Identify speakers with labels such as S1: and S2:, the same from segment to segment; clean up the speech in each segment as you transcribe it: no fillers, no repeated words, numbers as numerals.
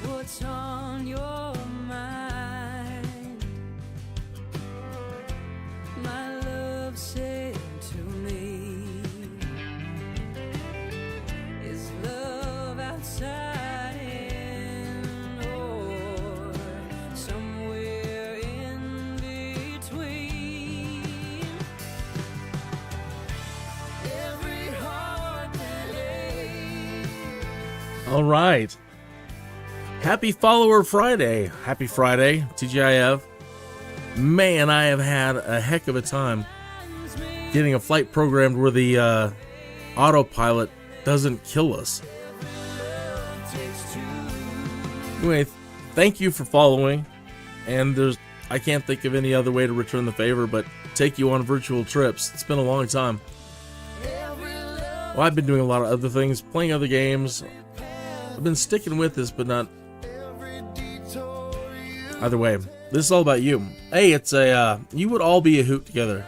S1: What's on your mind? My love said to me, is love outside in or somewhere in between? Every heart that aches.
S2: All right. Happy Follower Friday. Happy Friday, TGIF. Man, I have had a heck of a time getting a flight programmed where the autopilot doesn't kill us. Anyway, thank you for following. And I can't think of any other way to return the favor but take you on virtual trips. It's been a long time. Well, I've been doing a lot of other things, playing other games. I've been sticking with this, but not. Either way, this is all about you. Hey, it's you would all be a hoot together.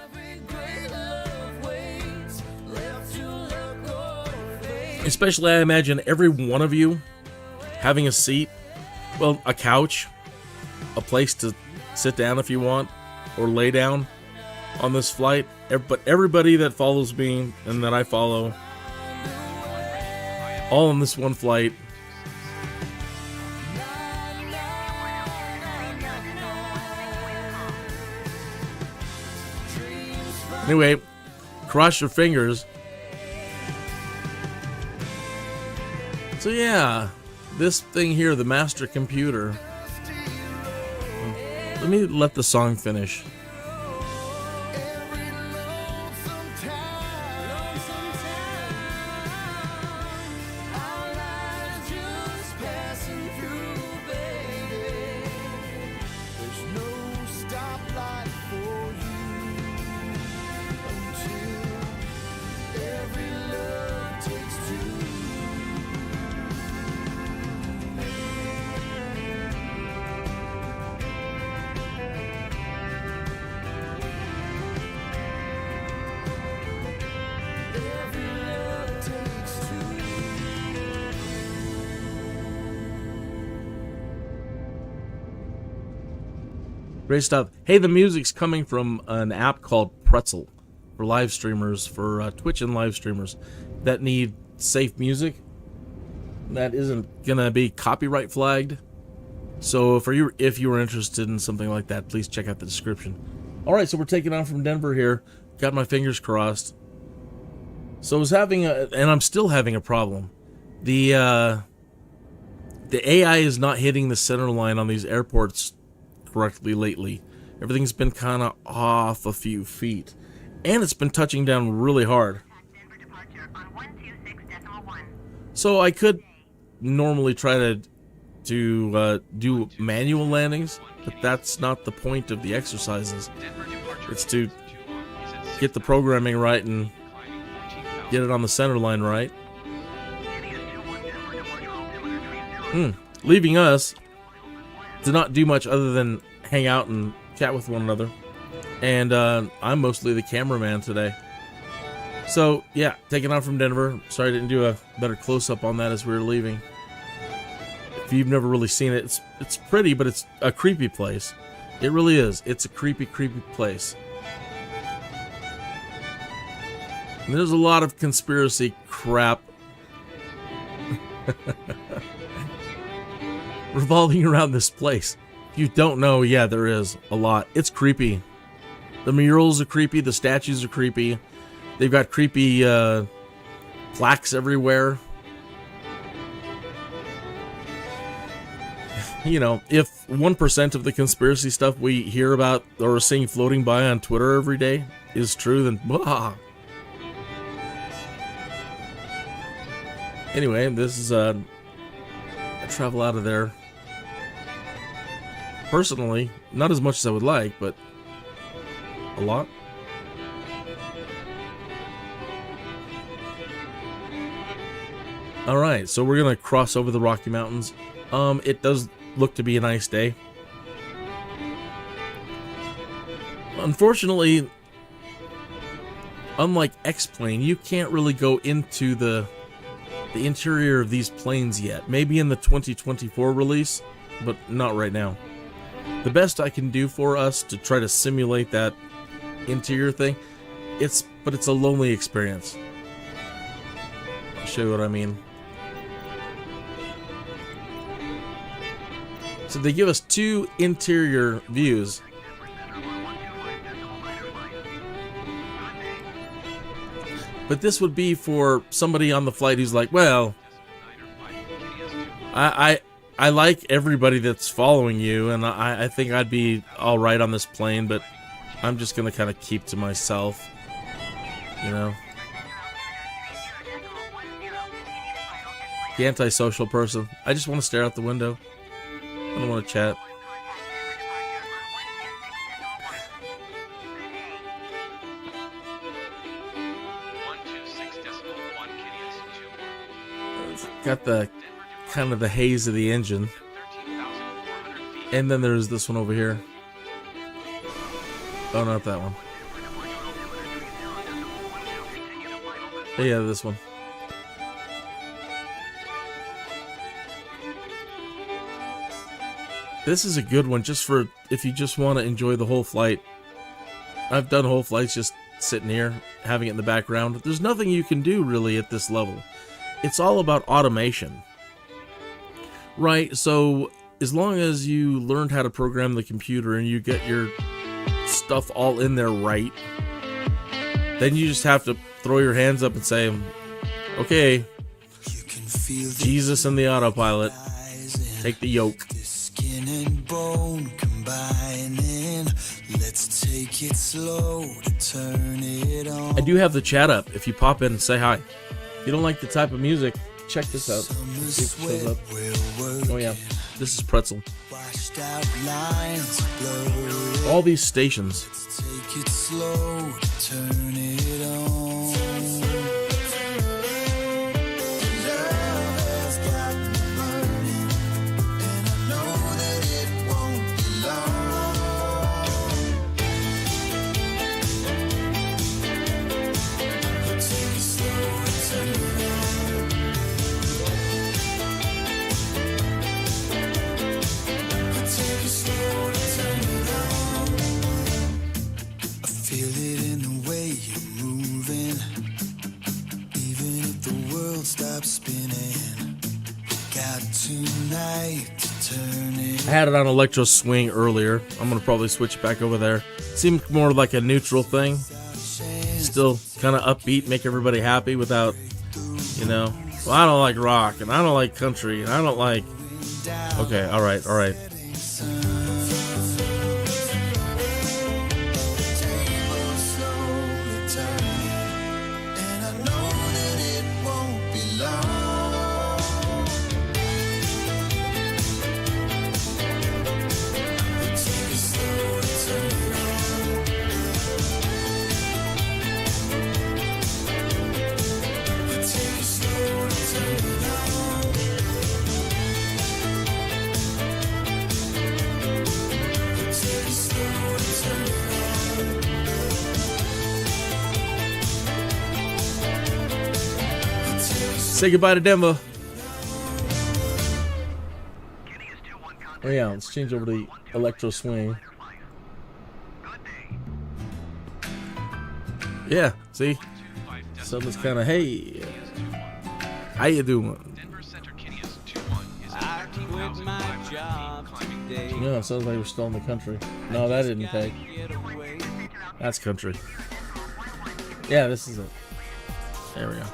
S2: Especially, I imagine every one of you having a seat, well, a couch, a place to sit down if you want, or lay down on this flight. But everybody that follows me and that I follow, all on this one flight. Anyway, cross your fingers. So yeah, this thing here, the master computer. Let me let the song finish. Great stuff. Hey, the music's coming from an app called Pretzel for live streamers, for Twitch and live streamers that need safe music that isn't gonna be copyright flagged. So if you were interested in something like that, please check out the description. All right, so we're taking on from Denver here. Got my fingers crossed. So I was having and I'm still having a problem. The AI is not hitting the center line on these airports correctly lately. Everything's been kind of off a few feet, and it's been touching down really hard. So I could normally try to do manual landings, but that's not the point of the exercises. It's to get the programming right and get it on the center line right. Leaving us to not do much other than hang out and chat with one another. And I'm mostly the cameraman today. So, yeah, taking on from Denver. Sorry I didn't do a better close-up on that as we were leaving. If you've never really seen it, it's pretty, but it's a creepy place. It really is. It's a creepy, creepy place. And there's a lot of conspiracy crap revolving around this place. If you don't know, yeah, there is a lot. It's creepy. The murals are creepy. The statues are creepy. They've got creepy plaques everywhere. You know, if 1% of the conspiracy stuff we hear about or are seeing floating by on Twitter every day is true, then blah. Anyway, this is I travel out of there. Personally, not as much as I would like, but a lot. Alright, so we're gonna cross over the Rocky Mountains. It does look to be a nice day. Unfortunately, unlike X-Plane, you can't really go into the interior of these planes yet. Maybe in the 2024 release, but not right now. The best I can do for us to try to simulate that interior thing, it's a lonely experience. I'll show you what I mean. So they give us two interior views. But this would be for somebody on the flight who's like, well, I like everybody that's following you, and I think I'd be alright on this plane, but I'm just going to kind of keep to myself, you know. The antisocial person. I just want to stare out the window. I don't want to chat. It's got the kind of the haze of the engine. And then there's this one over here. Oh, not that one. Yeah, this one. This is a good one just for if you just want to enjoy the whole flight. I've done whole flights just sitting here, having it in the background. There's nothing you can do really at this level. It's all about automation. Right, so as long as you learned how to program the computer and you get your stuff all in there right, then you just have to throw your hands up and say, okay, Jesus and the autopilot, take the yoke.
S1: Skin and bone combining. Let's take it slow to turn it on.
S2: I do have the chat up if you pop in and say hi. If you don't like the type of music, check this out. See if it shows up. Oh yeah, this is Pretzel. All these stations.
S1: Let's take it slow to turn it on.
S2: I had it on Electro Swing earlier. I'm going to probably switch it back over there. Seemed more like a neutral thing. Still kind of upbeat, make everybody happy without, you know, well, I don't like rock, and I don't like country, and I don't like... Okay, alright, alright. Say goodbye to Denver. Oh yeah, let's change over to Electro Swing. Yeah, see? Something's kind of, hey, how you doing? Yeah, it sounds like we're still in the country. No, that didn't take. That's country. Yeah, this is it. There we go.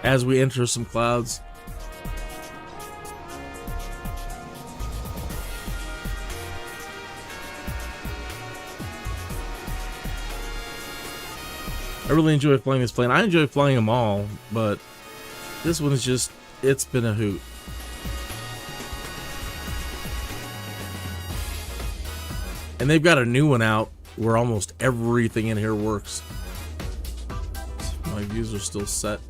S2: As we enter some clouds. I really enjoy flying this plane. I enjoy flying them all, but this one is just, it's been a hoot. And they've got a new one out where almost everything in here works. My views are still set.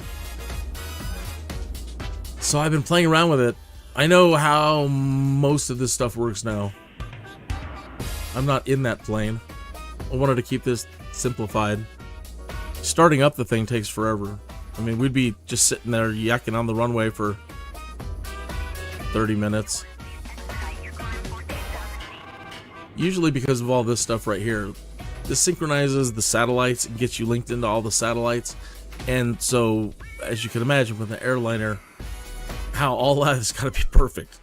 S2: So I've been playing around with it. I know how most of this stuff works now. I'm not in that plane. I wanted to keep this simplified. Starting up the thing takes forever. I mean, we'd be just sitting there yakking on the runway for 30 minutes. Usually because of all this stuff right here. This synchronizes the satellites and gets you linked into all the satellites. And so, as you can imagine with an airliner, how all that has got to be perfect.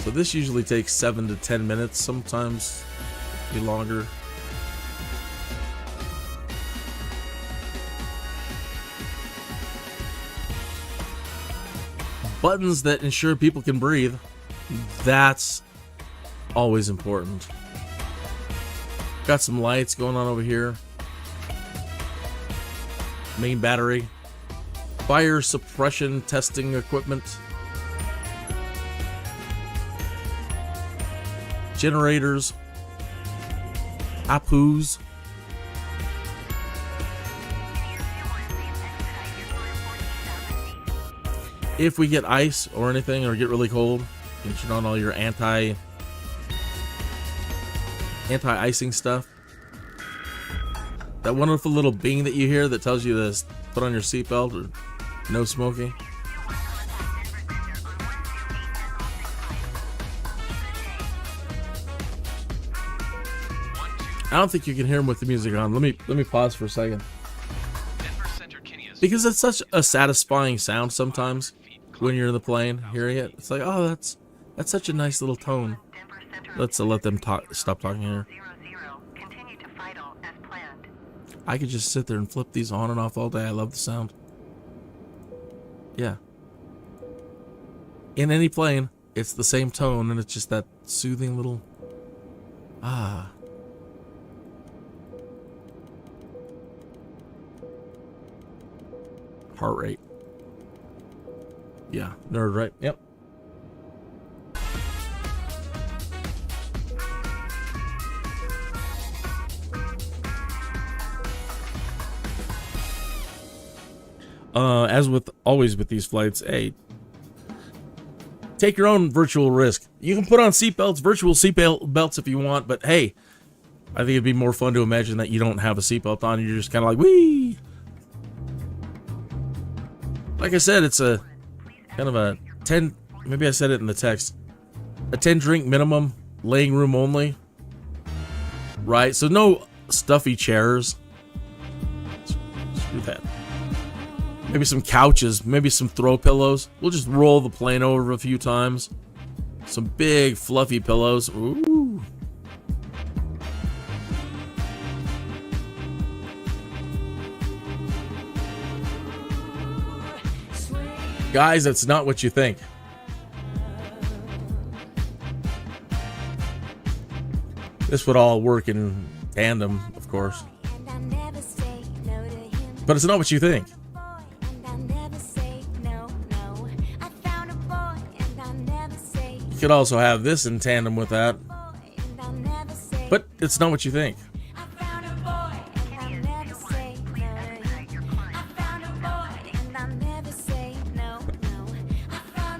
S2: So this usually takes 7 to 10 minutes, sometimes be longer. Buttons that ensure people can breathe. That's always important. Got some lights going on over here. Main battery. Fire suppression testing equipment. Generators. APUs. If we get ice or anything or get really cold, you can turn on all your anti-icing stuff. That wonderful little bing that you hear that tells you to put on your seatbelt or no smoking. I don't think you can hear him with the music on. Let me pause for a second. Because it's such a satisfying sound sometimes when you're in the plane hearing it. It's like, oh, that's such a nice little tone. Let's let them stop talking here. I could just sit there and flip these on and off all day. I love the sound. Yeah. In any plane, it's the same tone, and it's just that soothing little heart rate. Yeah, nerd, right? Yep. As with always with these flights, hey, take your own virtual risk. You can put on seatbelts, virtual seatbelts if you want, but hey, I think it'd be more fun to imagine that you don't have a seatbelt on and you're just kind of like, whee! Like I said, it's a kind of a 10, maybe I said it in the text, a 10 drink minimum, laying room only, right? So no stuffy chairs. Screw that. Maybe some couches, maybe some throw pillows. We'll just roll the plane over a few times. Some big fluffy pillows. Ooh. Guys, that's not what you think. This would all work in tandem, of course. But it's not what you think. You could also have this in tandem with that. But it's not what you think.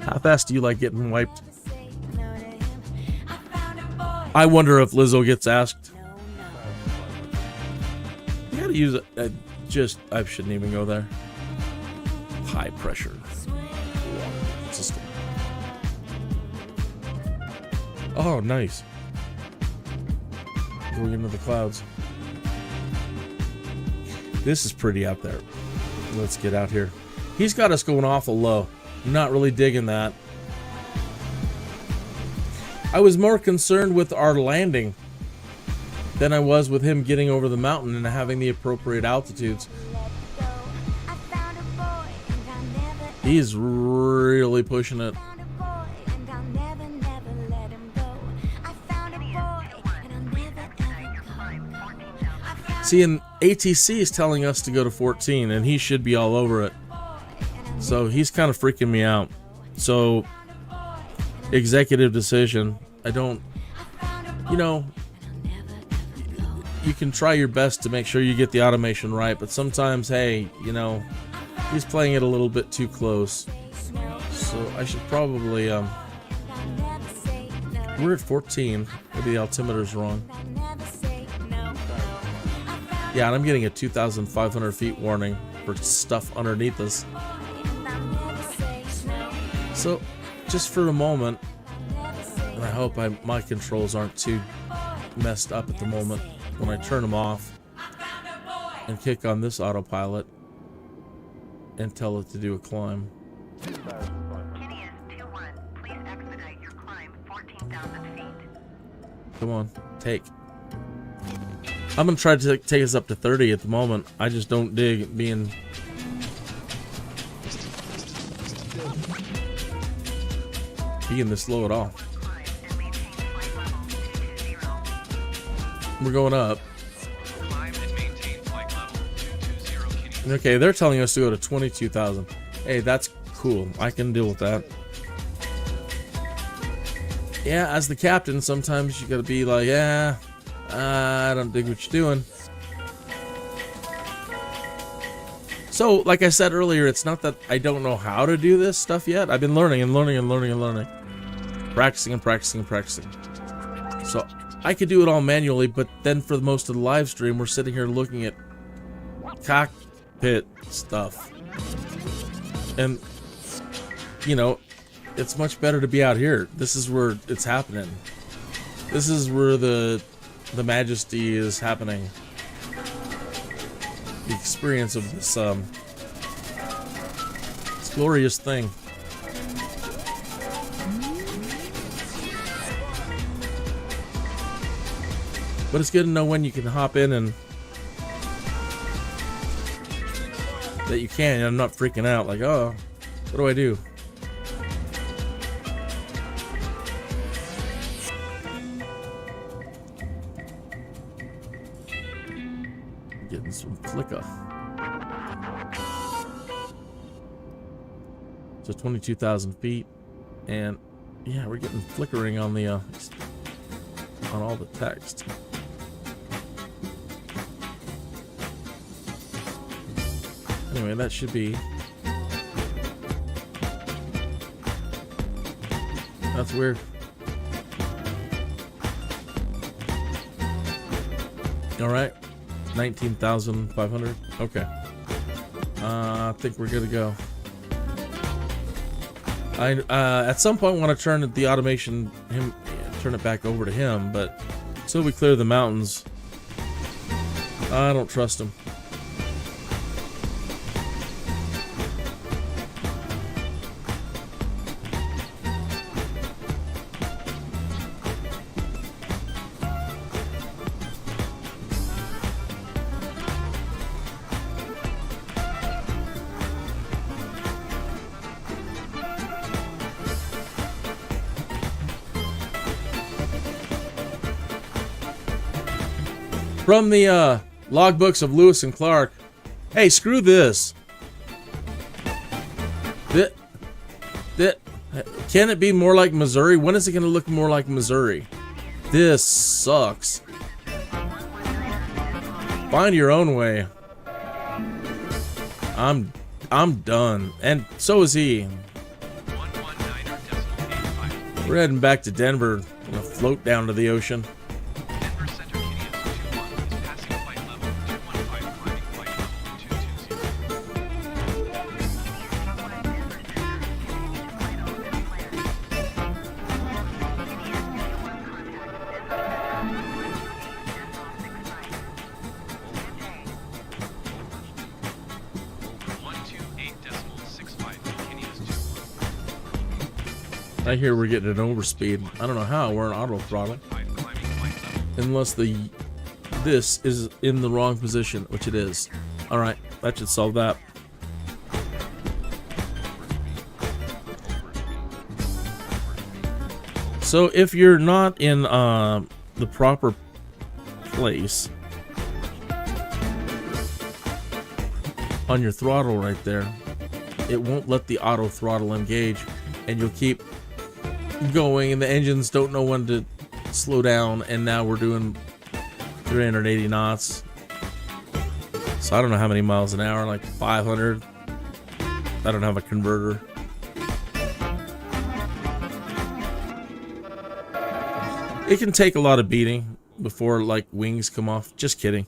S2: How fast do you like getting wiped? I wonder if Lizzo gets asked. You gotta use it. I shouldn't even go there. High pressure system. Oh, nice. Going into the clouds. This is pretty out there. Let's get out here. He's got us going awful low. I'm not really digging that. I was more concerned with our landing than I was with him getting over the mountain and having the appropriate altitudes. He's really pushing it. See, and ATC is telling us to go to 14, and he should be all over it. So he's kind of freaking me out. So, executive decision. I don't, you know, you can try your best to make sure you get the automation right, but sometimes, hey, you know, he's playing it a little bit too close. So I should probably, we're at 14. Maybe the altimeter's wrong. Yeah, and I'm getting a 2,500 feet warning for stuff underneath us. So, just for a moment, and I hope my controls aren't too messed up at the moment, when I turn them off and kick on this autopilot and tell it to do a climb. Come on, take. I'm gonna try to take us up to 30 at the moment. I just don't dig being this low at all. We're going up. Okay, they're telling us to go to 22,000. Hey, that's cool. I can deal with that. Yeah, as the captain, sometimes you gotta be like, yeah, I don't dig what you're doing. So, like I said earlier, it's not that I don't know how to do this stuff yet. I've been learning and learning and learning and learning. Practicing and practicing and practicing. So, I could do it all manually, but then for most of the live stream, we're sitting here looking at cockpit stuff. And, you know, it's much better to be out here. This is where it's happening. This is where the majesty is happening. The experience of this this glorious thing. But it's good to know when you can hop in and that you can. And I'm not freaking out like, oh, what do I do? Getting some flicker. So 22,000 feet, and yeah, we're getting flickering on the on all the text. Anyway, that should be. That's weird. All right. 19,500. Okay. I think we're good to go. I at some point want to turn the automation turn it back over to him, but until we clear the mountains, I don't trust him. From the logbooks of Lewis and Clark. Hey, screw this. Can it be more like Missouri? When is it going to look more like Missouri? This sucks. Find your own way. I'm done, and so is he. We're heading back to Denver. Gonna float down to the ocean. I hear we're getting an overspeed. I don't know how. We're in auto throttle. Unless this is in the wrong position, which it is. Alright, that should solve that. So if you're not in the proper place on your throttle right there, it won't let the auto throttle engage, and you'll keep going, and the engines don't know when to slow down, and now we're doing 380 knots. So I don't know how many miles an hour, like 500. I don't have a converter. It can take a lot of beating before like wings come off. Just kidding.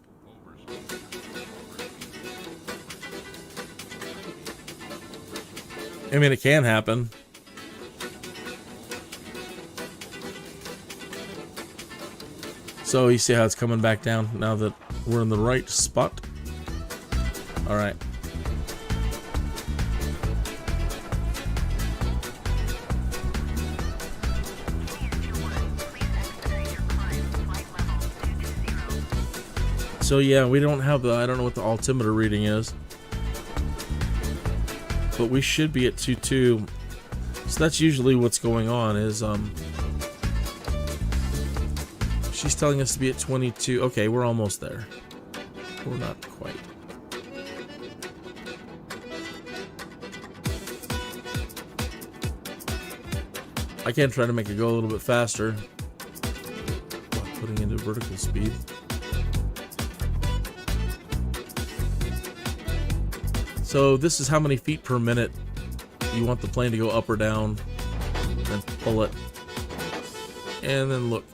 S2: I mean, it can happen. So you see how it's coming back down now that we're in the right spot. All right. So yeah, we don't have the, I don't know what the altimeter reading is, but we should be at 2.2. So that's usually what's going on is, she's telling us to be at 22. Okay, we're almost there. We're not quite. I can try to make it go a little bit faster. Putting into vertical speed. So this is how many feet per minute you want the plane to go up or down. Then pull it. And then look.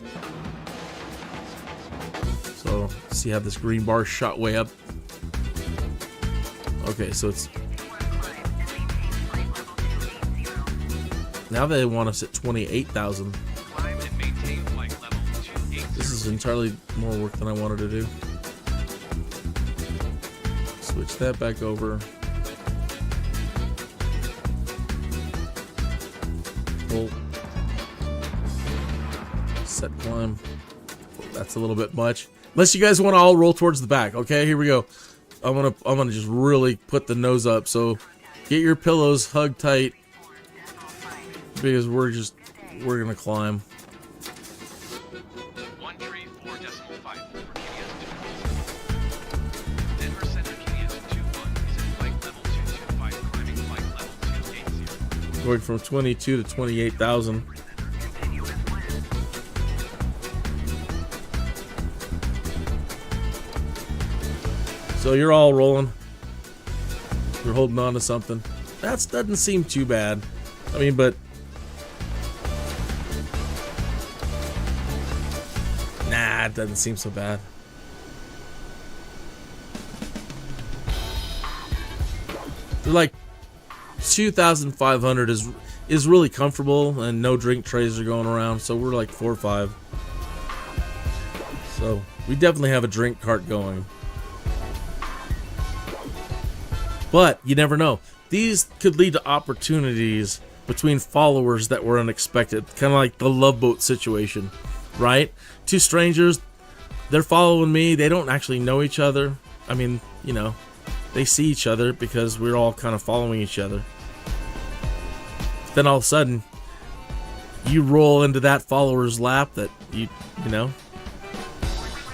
S2: So see how this green bar shot way up? Okay, so it's... Now they want us at 28,000. This is entirely more work than I wanted to do. Switch that back over. Pull. Set climb. That's a little bit much. Unless you guys want to all roll towards the back. Okay, here we go. I'm gonna just really put the nose up. So get your pillows hugged tight because we're gonna climb.
S3: 134.5. Denver Center Kenia's 21 is at flight level 225, climbing flight level 280.
S2: Going from 22 to 28,000. So you're all rolling. You're holding on to something. That doesn't seem too bad. I mean, but nah, it doesn't seem so bad. They're like 2,500 is really comfortable, and no drink trays are going around. So we're like 4 or 5. So we definitely have a drink cart going. But you never know. These could lead to opportunities between followers that were unexpected. Kind of like the Love Boat situation, right? Two strangers, they're following me. They don't actually know each other. I mean, you know, they see each other because we're all kind of following each other. Then all of a sudden, you roll into that follower's lap that you know,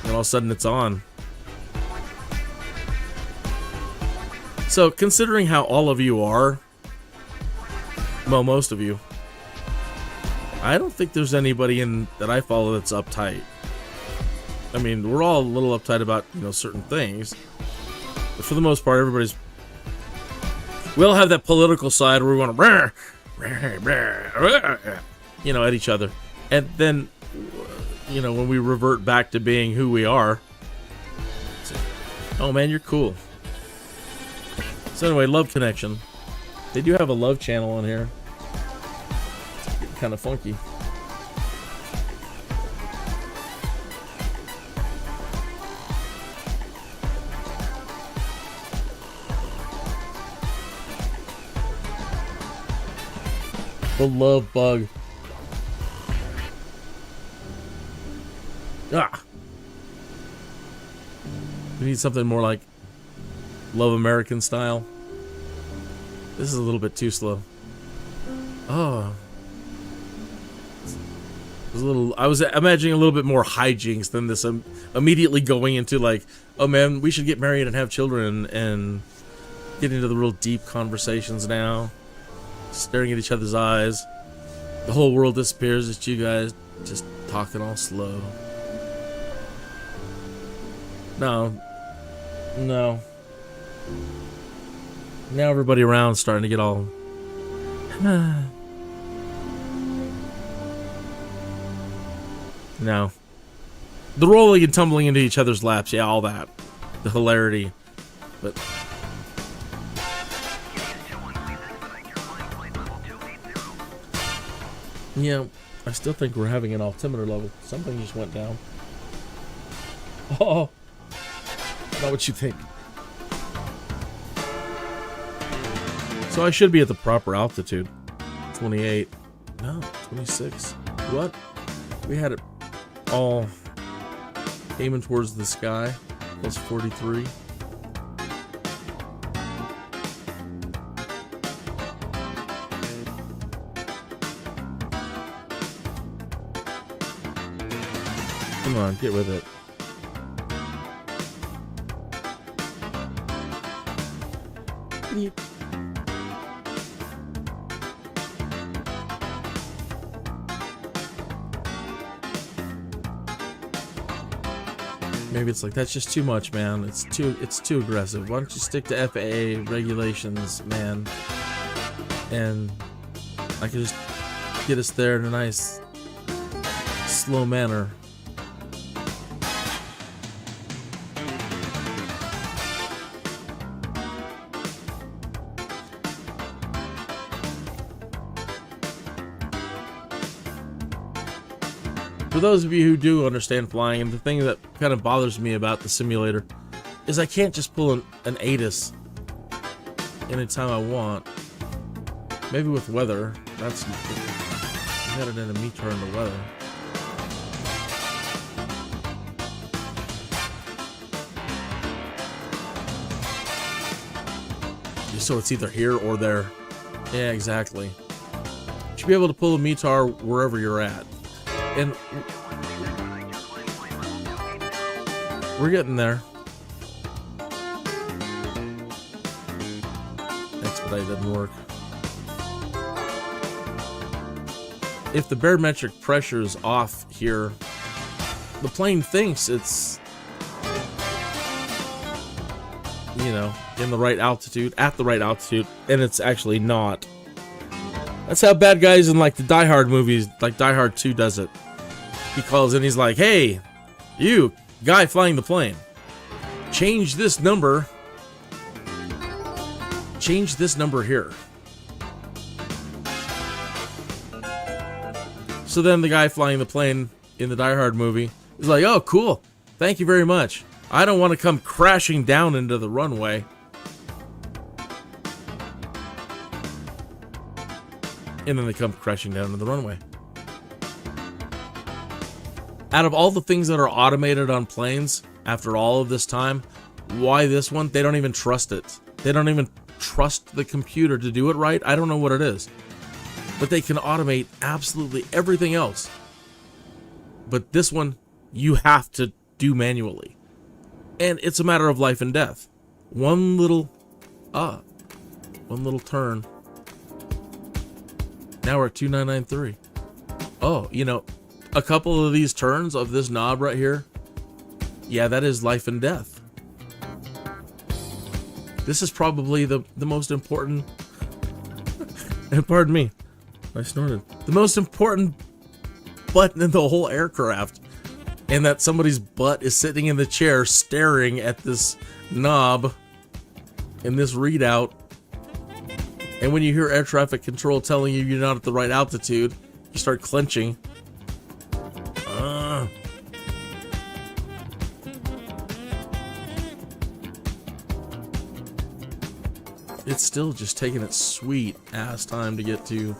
S2: and all of a sudden it's on. So, considering how all of you are, well, most of you, I don't think there's anybody that I follow that's uptight. I mean, we're all a little uptight about, you know, certain things. But for the most part, we all have that political side where we want to, you know, at each other. And then, you know, when we revert back to being who we are, oh man, you're cool. So anyway, Love Connection. They do have a love channel on here. It's getting kind of funky. The love bug. Ah. We need something more like Love American style. This is a little bit too slow. Oh. I was imagining a little bit more hijinks than this. I'm immediately going into like, oh man, we should get married and have children and get into the real deep conversations now. Staring at each other's eyes. The whole world disappears. It's you guys just talking all slow. No. Now everybody around's starting to get all... No. The rolling and tumbling into each other's laps, yeah, all that. The hilarity. But... yeah, I still think we're having an altimeter level. Something just went down. Oh, not what you think. So I should be at the proper altitude. 28. No, 26. What? We had it all aiming towards the sky. Plus 43. Come on, get with it. Beep. Maybe it's like, that's just too much, man. It's too aggressive. Why don't you stick to FAA regulations, man? And I can just get us there in a nice slow manner. For those of you who do understand flying, and the thing that kind of bothers me about the simulator is I can't just pull an ATIS anytime I want. Maybe with weather. That's headed in a METAR in the weather. So it's either here or there. Yeah, exactly. You should be able to pull a METAR wherever you're at. And we're getting there. Expedite doesn't work. If the barometric pressure is off here, the plane thinks it's, you know, in the right altitude, at the right altitude, and it's actually not. That's how bad guys in like the Die Hard movies, like Die Hard 2 does it. He calls in, he's like, hey, you, guy flying the plane, change this number here. So then the guy flying the plane in the Die Hard movie is like, oh, cool, thank you very much. I don't want to come crashing down into the runway. And then they come crashing down to the runway. Out of all the things that are automated on planes, after all of this time, why this one? They don't even trust it. They don't even trust the computer to do it right. I don't know what it is. But they can automate absolutely everything else. But this one, you have to do manually. And it's a matter of life and death. One little turn. Now we're at 2993. Oh, you know, a couple of these turns of this knob right here, yeah, that is life and death. This is probably the most important, pardon me, I snorted. The most important button in the whole aircraft. And that somebody's butt is sitting in the chair staring at this knob and this readout. And when you hear air traffic control telling you you're not at the right altitude, you start clenching. It's still just taking its sweet ass time to get to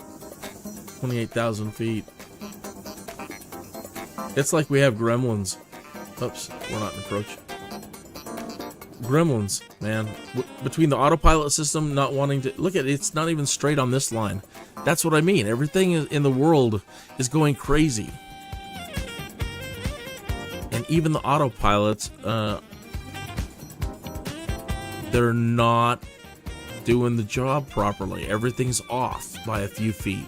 S2: 28,000 feet. It's like we have gremlins. Oops, we're not in approach. Gremlins, man. Between the autopilot system not wanting to... Look at it, it's not even straight on this line. That's what I mean. Everything in the world is going crazy. And even the autopilots, they're not doing the job properly. Everything's off by a few feet.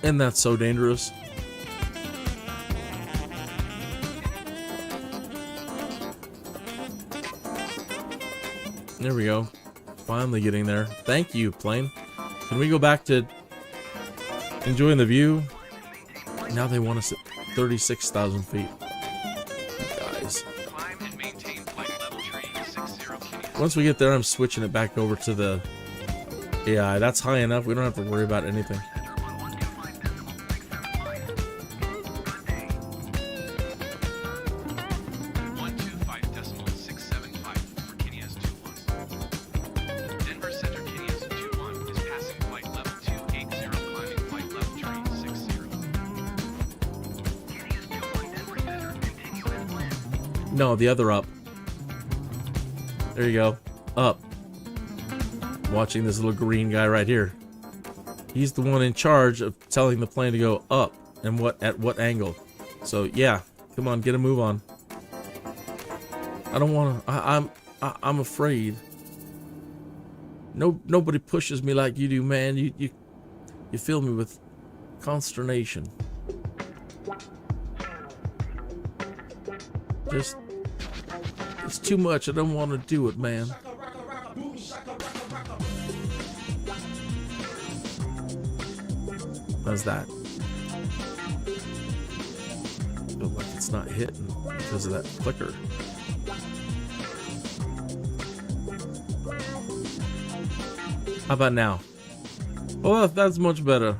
S2: And that's so dangerous. There we go. Finally getting there. Thank you, plane. Can we go back to enjoying the view? Now they want us at 36,000 feet. Guys.
S3: Climb and maintain flight level tree 60 Kineas.
S2: Once we get there, I'm switching it back over to the AI. That's high enough. We don't have to worry about anything.
S3: 125.675 for Kineas 21. Denver Center Kineas 21 is passing flight level 280, climbing flight level tree 60.
S2: No, the other up. There you go. Up. Watching this little green guy right here. He's the one in charge of telling the plane to go up and at what angle. So yeah, come on, get a move on. I don't want to. I'm afraid. Nobody pushes me like you do, man. You fill me with consternation. Just, it's too much. I don't want to do it, man. How's that? Feel like it's not hitting because of that flicker. How about now? Oh, that's much better.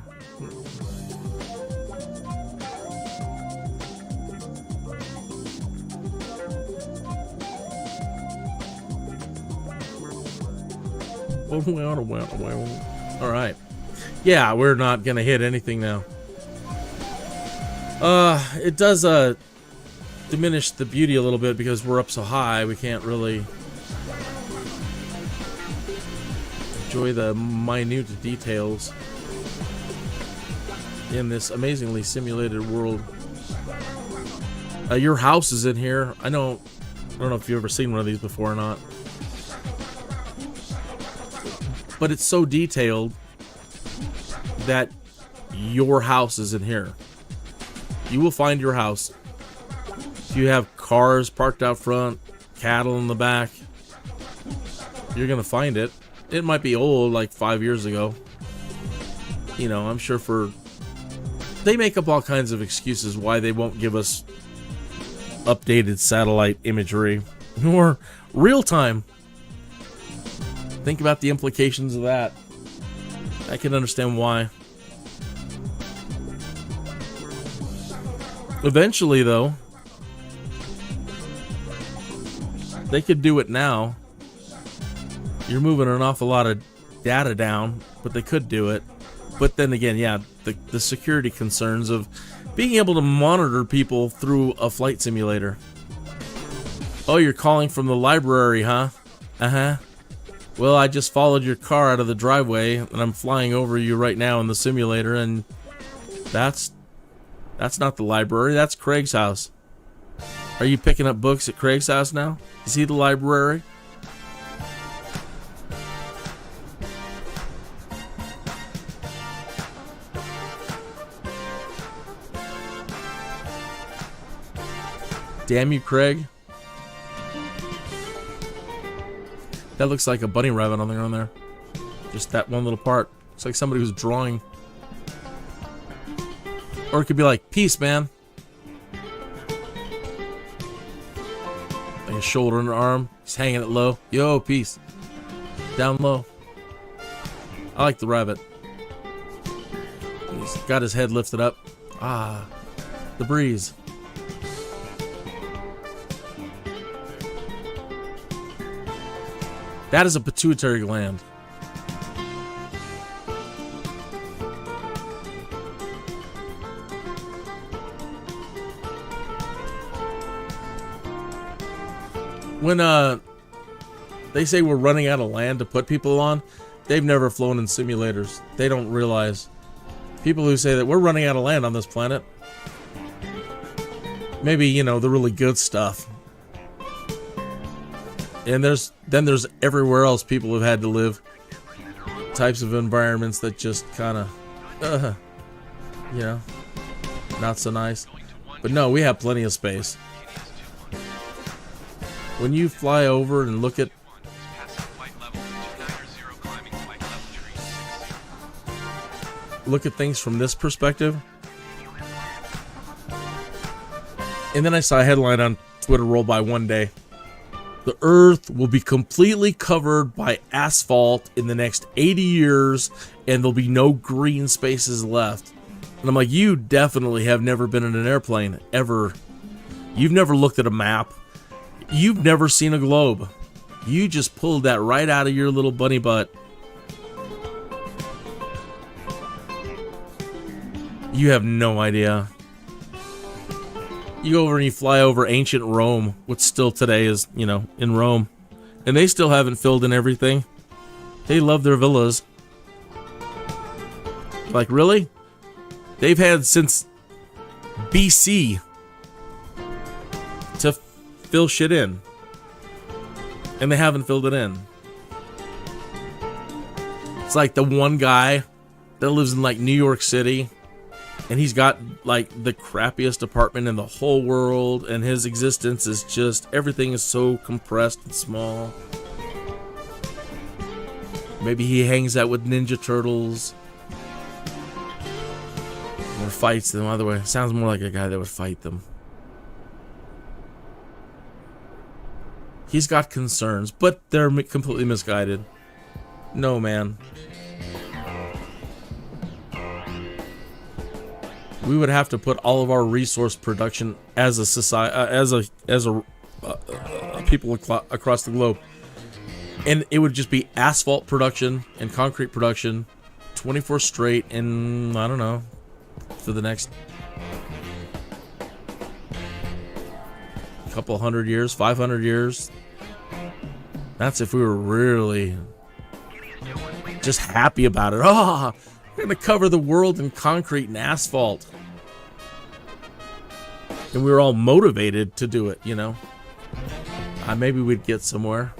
S2: All right. Yeah, we're not gonna hit anything now. It does diminish the beauty a little bit because we're up so high. We can't really enjoy the minute details in this amazingly simulated world. Your house is in here. I don't know if you've ever seen one of these before or not, but it's so detailed that your house is in here. You will find your house. If you have cars parked out front, cattle in the back, you're gonna find it. It might be old, like 5 years ago. You know, I'm sure they make up all kinds of excuses why they won't give us updated satellite imagery or real time. Think about the implications of that. I can understand why. Eventually, though, they could do it now. You're moving an awful lot of data down, but they could do it. But then again, yeah, the security concerns of being able to monitor people through a flight simulator. Oh, you're calling from the library, huh? Uh-huh. Well, I just followed your car out of the driveway, and I'm flying over you right now in the simulator, and that's not the library, that's Craig's house. Are you picking up books at Craig's house now? Is he the library? Damn you, Craig. That looks like a bunny rabbit on the ground there. Just that one little part. Looks like somebody was drawing. Or it could be like, peace, man. Like a shoulder and an arm. He's hanging it low. Yo, peace. Down low. I like the rabbit. He's got his head lifted up. Ah, the breeze. That is a pituitary gland. When they say we're running out of land to put people on, they've never flown in simulators. They don't realize. People who say that we're running out of land on this planet, maybe, you know, the really good stuff. And there's everywhere else people have had to live. Types of environments that just kind of you know, not so nice. But no, we have plenty of space. When you fly over and look at things from this perspective, and then I saw a headline on Twitter roll by one day. The Earth will be completely covered by asphalt in the next 80 years, and there'll be no green spaces left. And I'm like, you definitely have never been in an airplane, ever. You've never looked at a map. You've never seen a globe. You just pulled that right out of your little bunny butt. You have no idea. You go over and you fly over ancient Rome, which still today is, you know, in Rome. And they still haven't filled in everything. They love their villas. Like, really? They've had since BC to fill shit in. And they haven't filled it in. It's like the one guy that lives in like New York City, and he's got like the crappiest apartment in the whole world, and his existence is just, everything is so compressed and small. Maybe he hangs out with Ninja Turtles or fights them. Either way, sounds more like a guy that would fight them. He's got concerns, but they're completely misguided. No, man. We would have to put all of our resource production as a society, as a people across the globe, and it would just be asphalt production and concrete production, 24 straight, and I don't know, for the next couple hundred years, 500 years. That's if we were really just happy about it. Oh, we're gonna cover the world in concrete and asphalt. And we were all motivated to do it, you know. Maybe we'd get somewhere.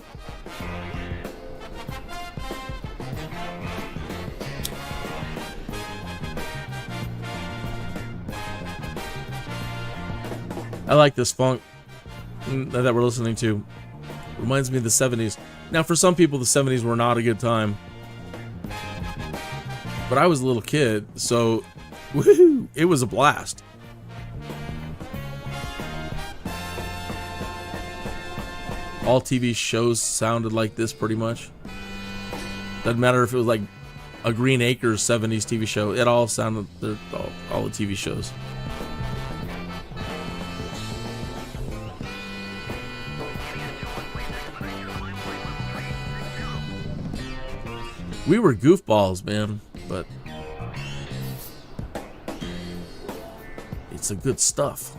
S2: I like this funk that we're listening to. Reminds me of the 70s. Now, for some people, the 70s were not a good time. But I was a little kid, so woohoo, it was a blast. All TV shows sounded like this pretty much. Doesn't matter if it was like a Green Acres 70s TV show. It all sounded, all the TV shows. We were goofballs, man, but it's the good stuff.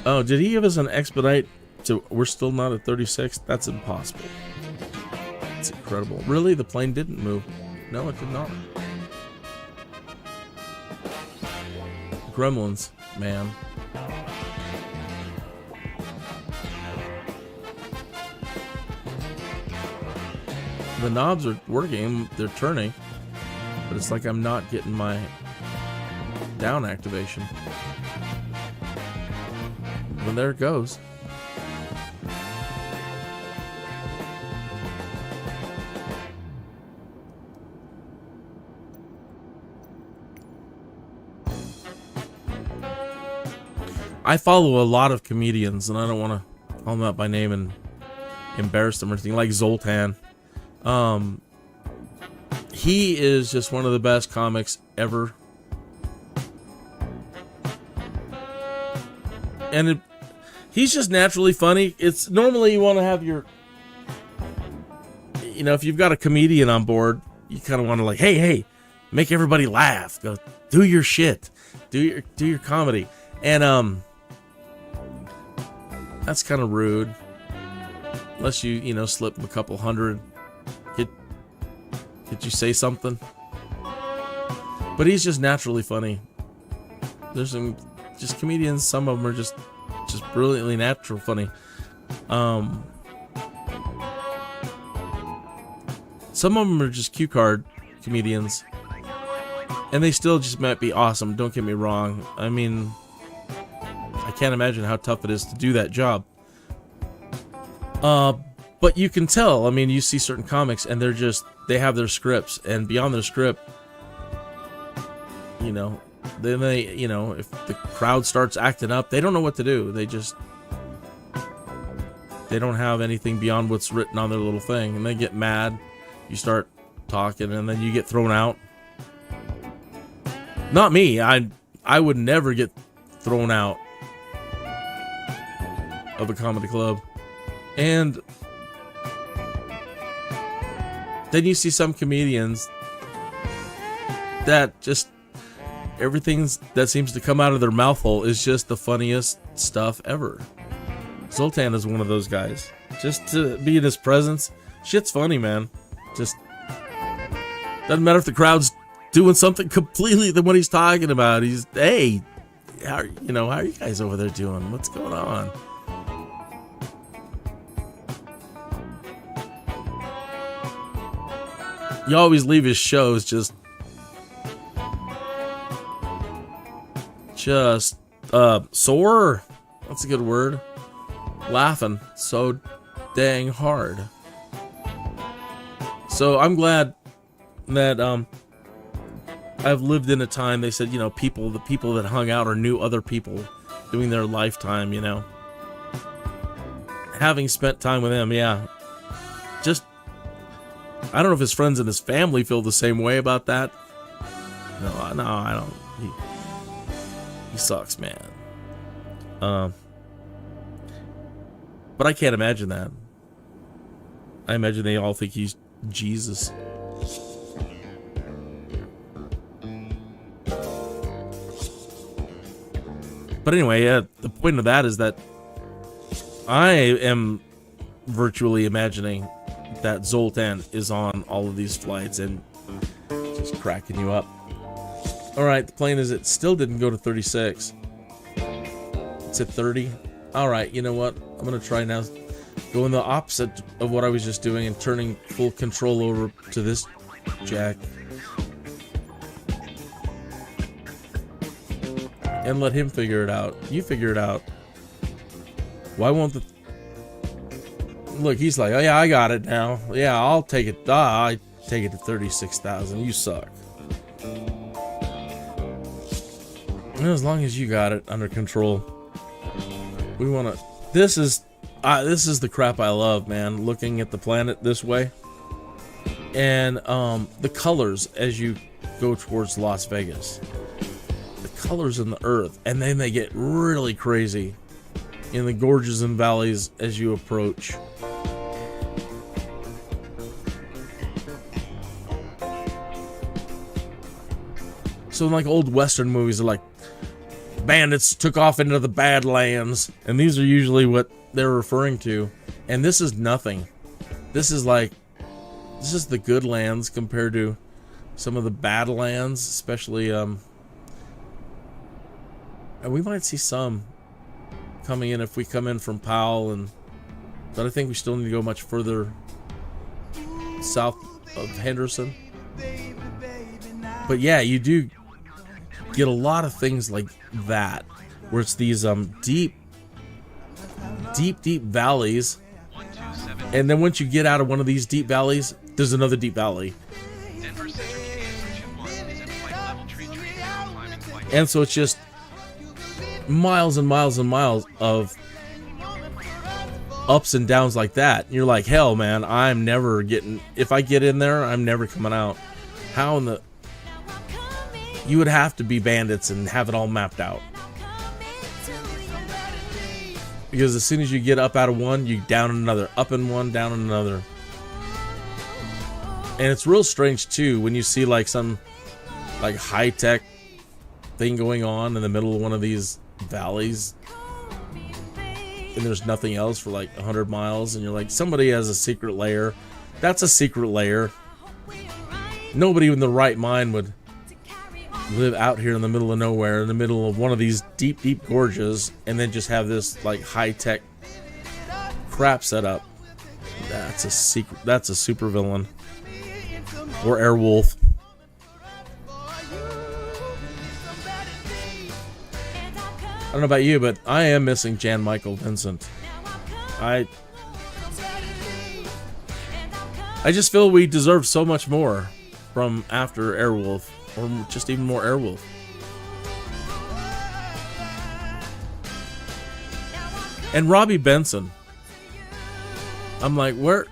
S2: Oh, did he give us an expedite to, we're still not at 36? That's impossible. It's incredible. Really? The plane didn't move? No, it did not. Gremlins, man. The knobs are working, they're turning, but it's like I'm not getting my down activation. Well, there it goes. I follow a lot of comedians, and I don't want to call them out by name and embarrass them or anything, like Zoltan. He is just one of the best comics ever. And he's just naturally funny. It's normally you want to have your, you know, if you've got a comedian on board, you kind of want to like, hey, make everybody laugh. Go do your shit. Do your comedy. And that's kind of rude. Unless you know, slip him a couple hundred. Did you say something? But he's just naturally funny. There's some just comedians, some of them are just brilliantly natural funny. Some of them are just cue card comedians, and they still just might be awesome. Don't get me wrong. I mean, I can't imagine how tough it is to do that job. But you can tell. I mean, you see certain comics, and they have their scripts, and beyond their script, you know, then they, you know, if the crowd starts acting up, they don't know what to do. They don't have anything beyond what's written on their little thing, and they get mad. You start talking, and then you get thrown out. Not me. I would never get thrown out of a comedy club. And then you see some comedians that just everything that seems to come out of their mouth hole is just the funniest stuff ever. Zoltan is one of those guys. Just to be in his presence, shit's funny, man. Just doesn't matter if the crowd's doing something completely than what he's talking about. He's, hey, how are you guys over there doing? What's going on? You always leave his shows just sore. That's a good word. Laughing so dang hard. So I'm glad that I've lived in a time. They said, you know, the people that hung out or knew other people doing their lifetime, you know. Having spent time with him, yeah. Just, I don't know if his friends and his family feel the same way about that. No, I don't. He sucks, man. But I can't imagine that. I imagine they all think he's Jesus. But anyway, the point of that is that I am virtually imagining that Zoltan is on all of these flights and just cracking you up. Alright, the plane it still didn't go to 36. It's at 30. Alright, you know what? I'm going to try now going the opposite of what I was just doing and turning full control over to this jack. And let him figure it out. You figure it out. Why won't the... Look, he's like, oh yeah, I got it now. Yeah, I'll take it. I take it to 36,000. You suck. And as long as you got it under control. We want to... This is the crap I love, man. Looking at the planet this way. And the colors as you go towards Las Vegas. The colors in the earth. And then they get really crazy in the gorges and valleys as you approach. So in like old Western movies, they're like, bandits took off into the Badlands, and these are usually what they're referring to. And this is nothing. This is the good lands compared to some of the bad lands, especially and we might see some coming in if we come in from Powell, but I think we still need to go much further south of Henderson. But yeah, you do get a lot of things like that, where it's these deep valleys, and then once you get out of one of these deep valleys, there's another deep valley. And so it's just miles and miles and miles of ups and downs like that. And you're like, hell, man, I'm never getting... If I get in there, I'm never coming out. How in the... You would have to be bandits and have it all mapped out. Because as soon as you get up out of one, you down in another. Up in one, down in another. And it's real strange, too, when you see like some like high-tech thing going on in the middle of one of these valleys. And there's nothing else for like 100 miles. And you're like, somebody has a secret lair. That's a secret lair. Nobody in the right mind would live out here in the middle of nowhere, in the middle of one of these deep gorges, and then just have this like high-tech crap set up. That's a secret. That's a super villain. Or Airwolf. I don't know about you, but I am missing Jan Michael Vincent. I just feel we deserve so much more from after Airwolf, or just even more Airwolf. And Robbie Benson. I'm like, where?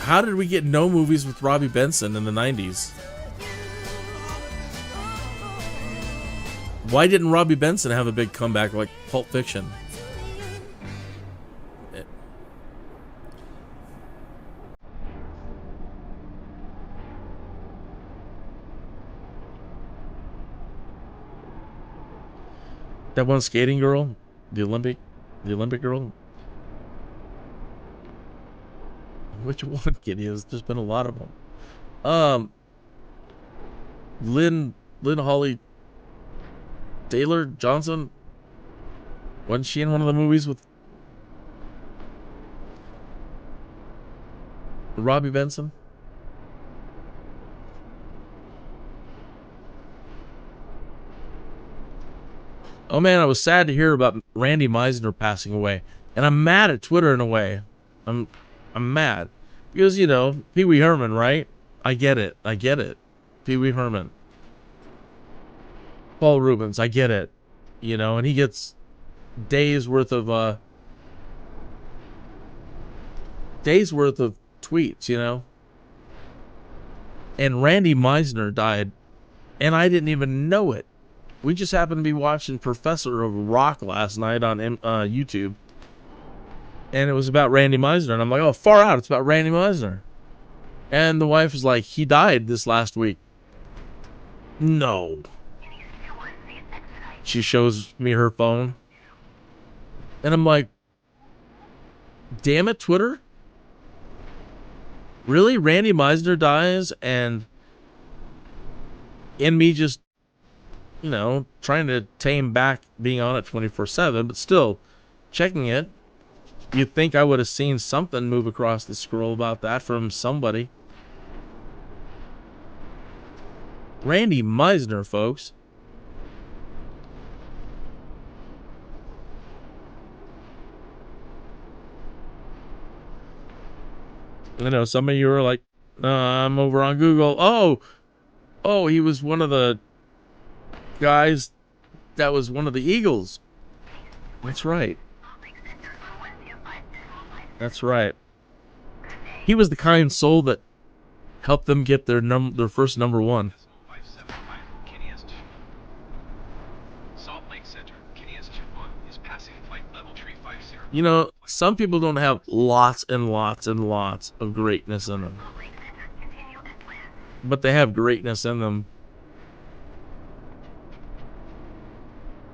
S2: How did we get no movies with Robbie Benson in the 90s? Why didn't Robbie Benson have a big comeback like Pulp Fiction? That one skating girl, the Olympic girl. Which one, Kitty? There's been a lot of them. Lynn Holly Taylor Johnson. Wasn't she in one of the movies with Robbie Benson? Oh man, I was sad to hear about Randy Meisner passing away, and I'm mad at Twitter in a way. I'm mad because, you know, Pee Wee Herman, right? I get it. Pee Wee Herman, Paul Rubens, I get it. You know, and he gets days worth of tweets, you know. And Randy Meisner died, and I didn't even know it. We just happened to be watching Professor of Rock last night on YouTube. And it was about Randy Meisner. And I'm like, oh, far out. It's about Randy Meisner. And the wife was like, he died this last week. No. She shows me her phone. And I'm like, damn it, Twitter. Really? Randy Meisner dies and me just, you know, trying to tame back being on it 24/7, but still checking it. You'd think I would have seen something move across the scroll about that from somebody. Randy Meisner, folks. I know some of you are like, I'm over on Google. Oh, he was one of the guys that was one of the Eagles. That's right. That's right. He was the kind soul that helped them get their first number one. You know, some people don't have lots and lots and lots of greatness in them, but they have greatness in them.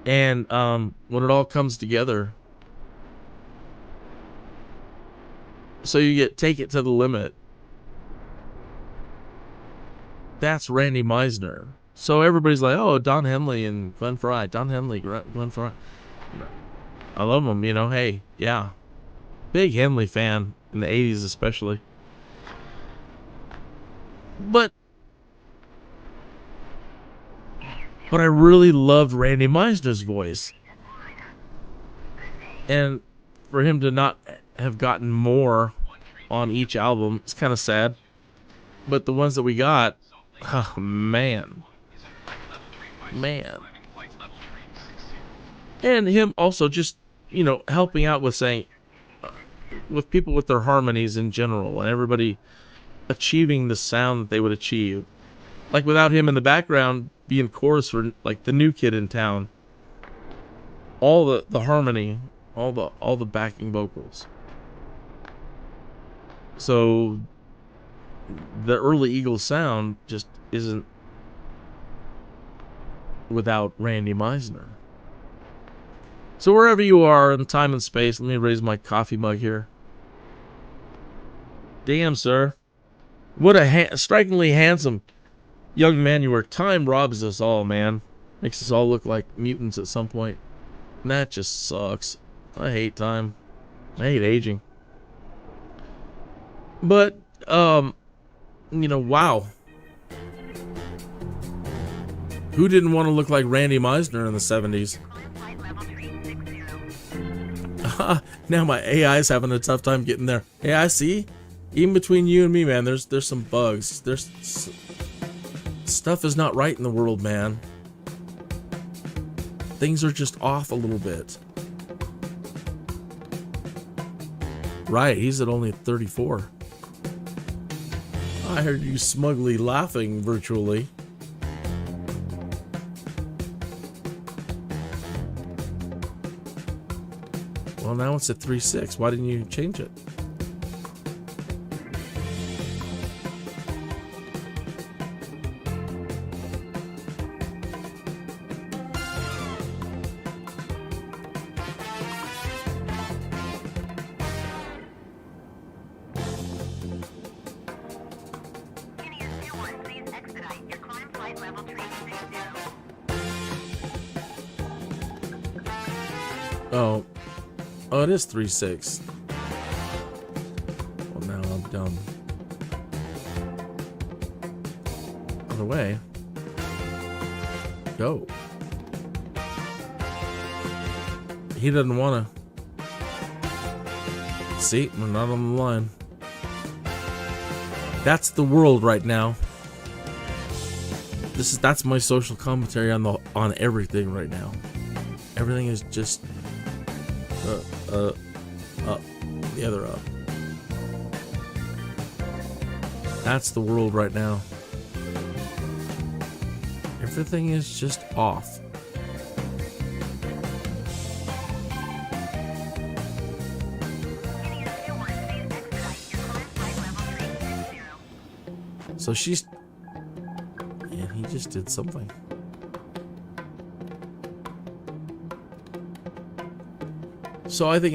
S2: And when it all comes together, so you take it to the limit. That's Randy Meisner. So everybody's like, oh, Don Henley and Glenn Frey. Don Henley, Glenn Frey. I love them, you know. Hey, yeah. Big Henley fan in the 80s especially. But I really loved Randy Meisner's voice. And for him to not have gotten more on each album, it's kind of sad. But the ones that we got, oh, man. And him also just, you know, helping out with saying, with people with their harmonies in general, and everybody achieving the sound that they would achieve. Like without him in the background being chorus for like the new kid in town. All the harmony, all the backing vocals. So the early Eagles sound just isn't without Randy Meisner. So wherever you are in time and space, let me raise my coffee mug here. Damn, sir. What a strikingly handsome young man you were. Time robs us all, man. Makes us all look like mutants at some point. And that just sucks. I hate time. I hate aging. But, You know, wow. Who didn't want to look like Randy Meisner in the 70s? Now my AI's having a tough time getting there. Hey, I see. Even between you and me, man, there's some bugs. Stuff is not right in the world, man. Things are just off a little bit. Right, he's at only 34. I heard you smugly laughing virtually. Well, now it's at 3.6. Why didn't you change it? Oh, it is 3.6. Well, now I'm dumb. Other way. Go. He doesn't want to. See, we're not on the line. That's the world right now. That's my social commentary on everything right now. Everything is just up, the other up. That's the world right now. Everything is just off. So she's... Yeah, he just did something. So I think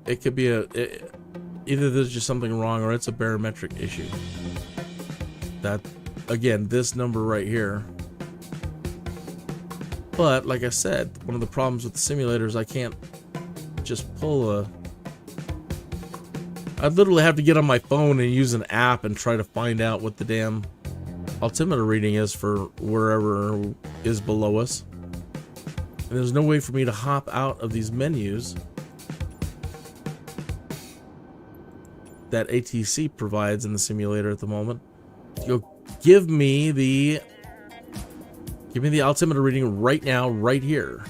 S2: it could be either there's just something wrong or it's a barometric issue. That, again, this number right here. But like I said, one of the problems with the simulator is I can't just pull I'd literally have to get on my phone and use an app and try to find out what the damn altimeter reading is for wherever is below us. And there's no way for me to hop out of these menus that ATC provides in the simulator at the moment. Go give me the altimeter reading right now, right here.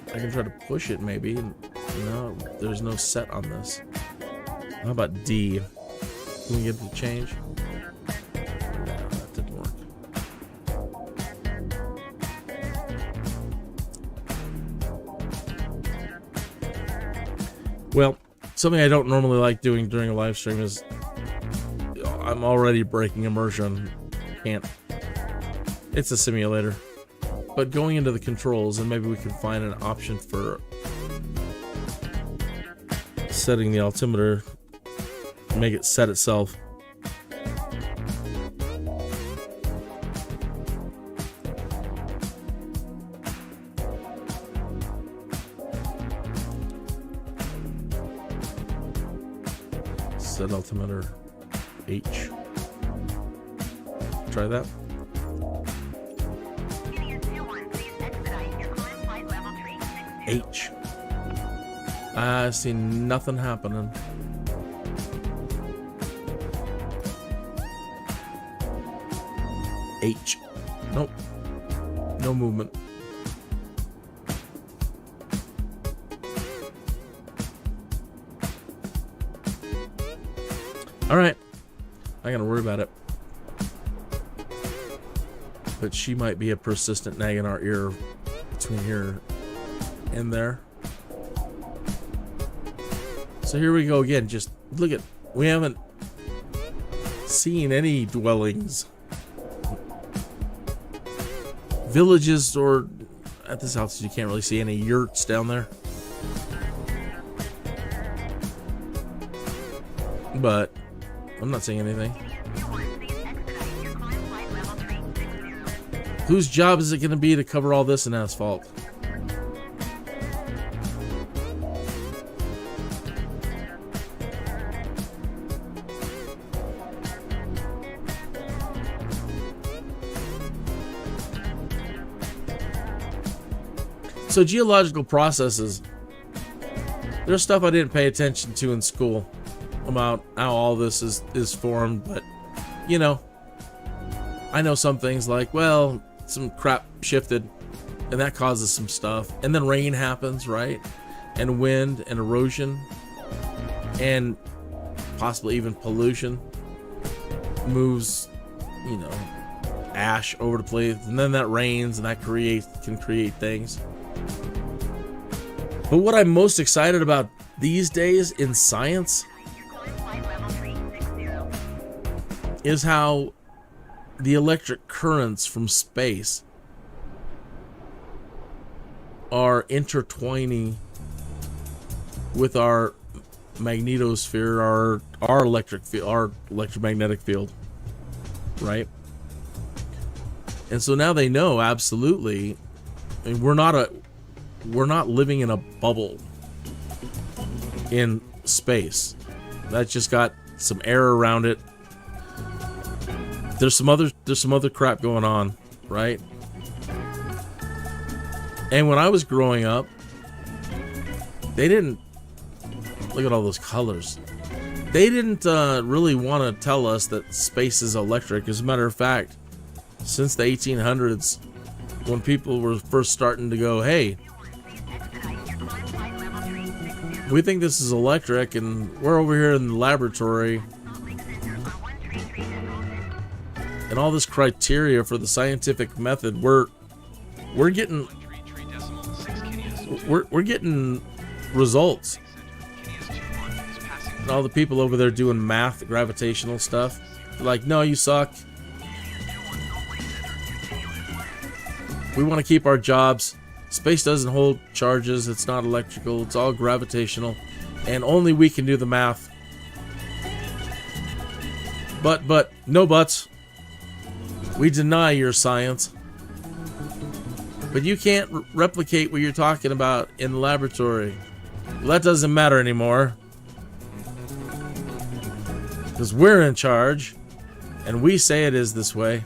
S2: I can try to push it maybe. No, there's no set on this. How about D? Can we get it to change? No, that didn't work. Well, something I don't normally like doing during a live stream is I'm already breaking immersion. Can't. It's a simulator. But going into the controls, and maybe we can find an option for setting the altimeter, make it set itself. Set altimeter H. Try that. H. I see nothing happening. H. Nope. No movement. Alright. I gotta worry about it. But she might be a persistent nag in our ear between here and there. So here we go again. Just look at, we haven't seen any dwellings, villages, or at this altitude you can't really see any yurts down there. But I'm not seeing anything. Whose job is it going to be to cover all this in asphalt? So geological processes, there's stuff I didn't pay attention to in school about how all this is formed, but you know, I know some things like, well, some crap shifted and that causes some stuff, and then rain happens, right? And wind and erosion and possibly even pollution moves, you know, ash over the place, and then that rains and that can create things. But what I'm most excited about these days in science is how the electric currents from space are intertwining with our magnetosphere, our electric field, our electromagnetic field, right? And so now they know absolutely. I mean, we're not living in a bubble in space. That's just got some air around it. There's some other crap going on, right? And when I was growing up, they didn't look at all those colors. They didn't really want to tell us that space is electric. As a matter of fact, since the 1800s, when people were first starting to go, hey, we think this is electric, and we're over here in the laboratory, and all this criteria for the scientific method, we're getting results. And all the people over there doing math, gravitational stuff, they're like, no, you suck. We want to keep our jobs. Space doesn't hold charges. It's not electrical. It's all gravitational. And only we can do the math. But, no buts. We deny your science. But you can't replicate what you're talking about in the laboratory. Well, that doesn't matter anymore. Because we're in charge. And we say it is this way.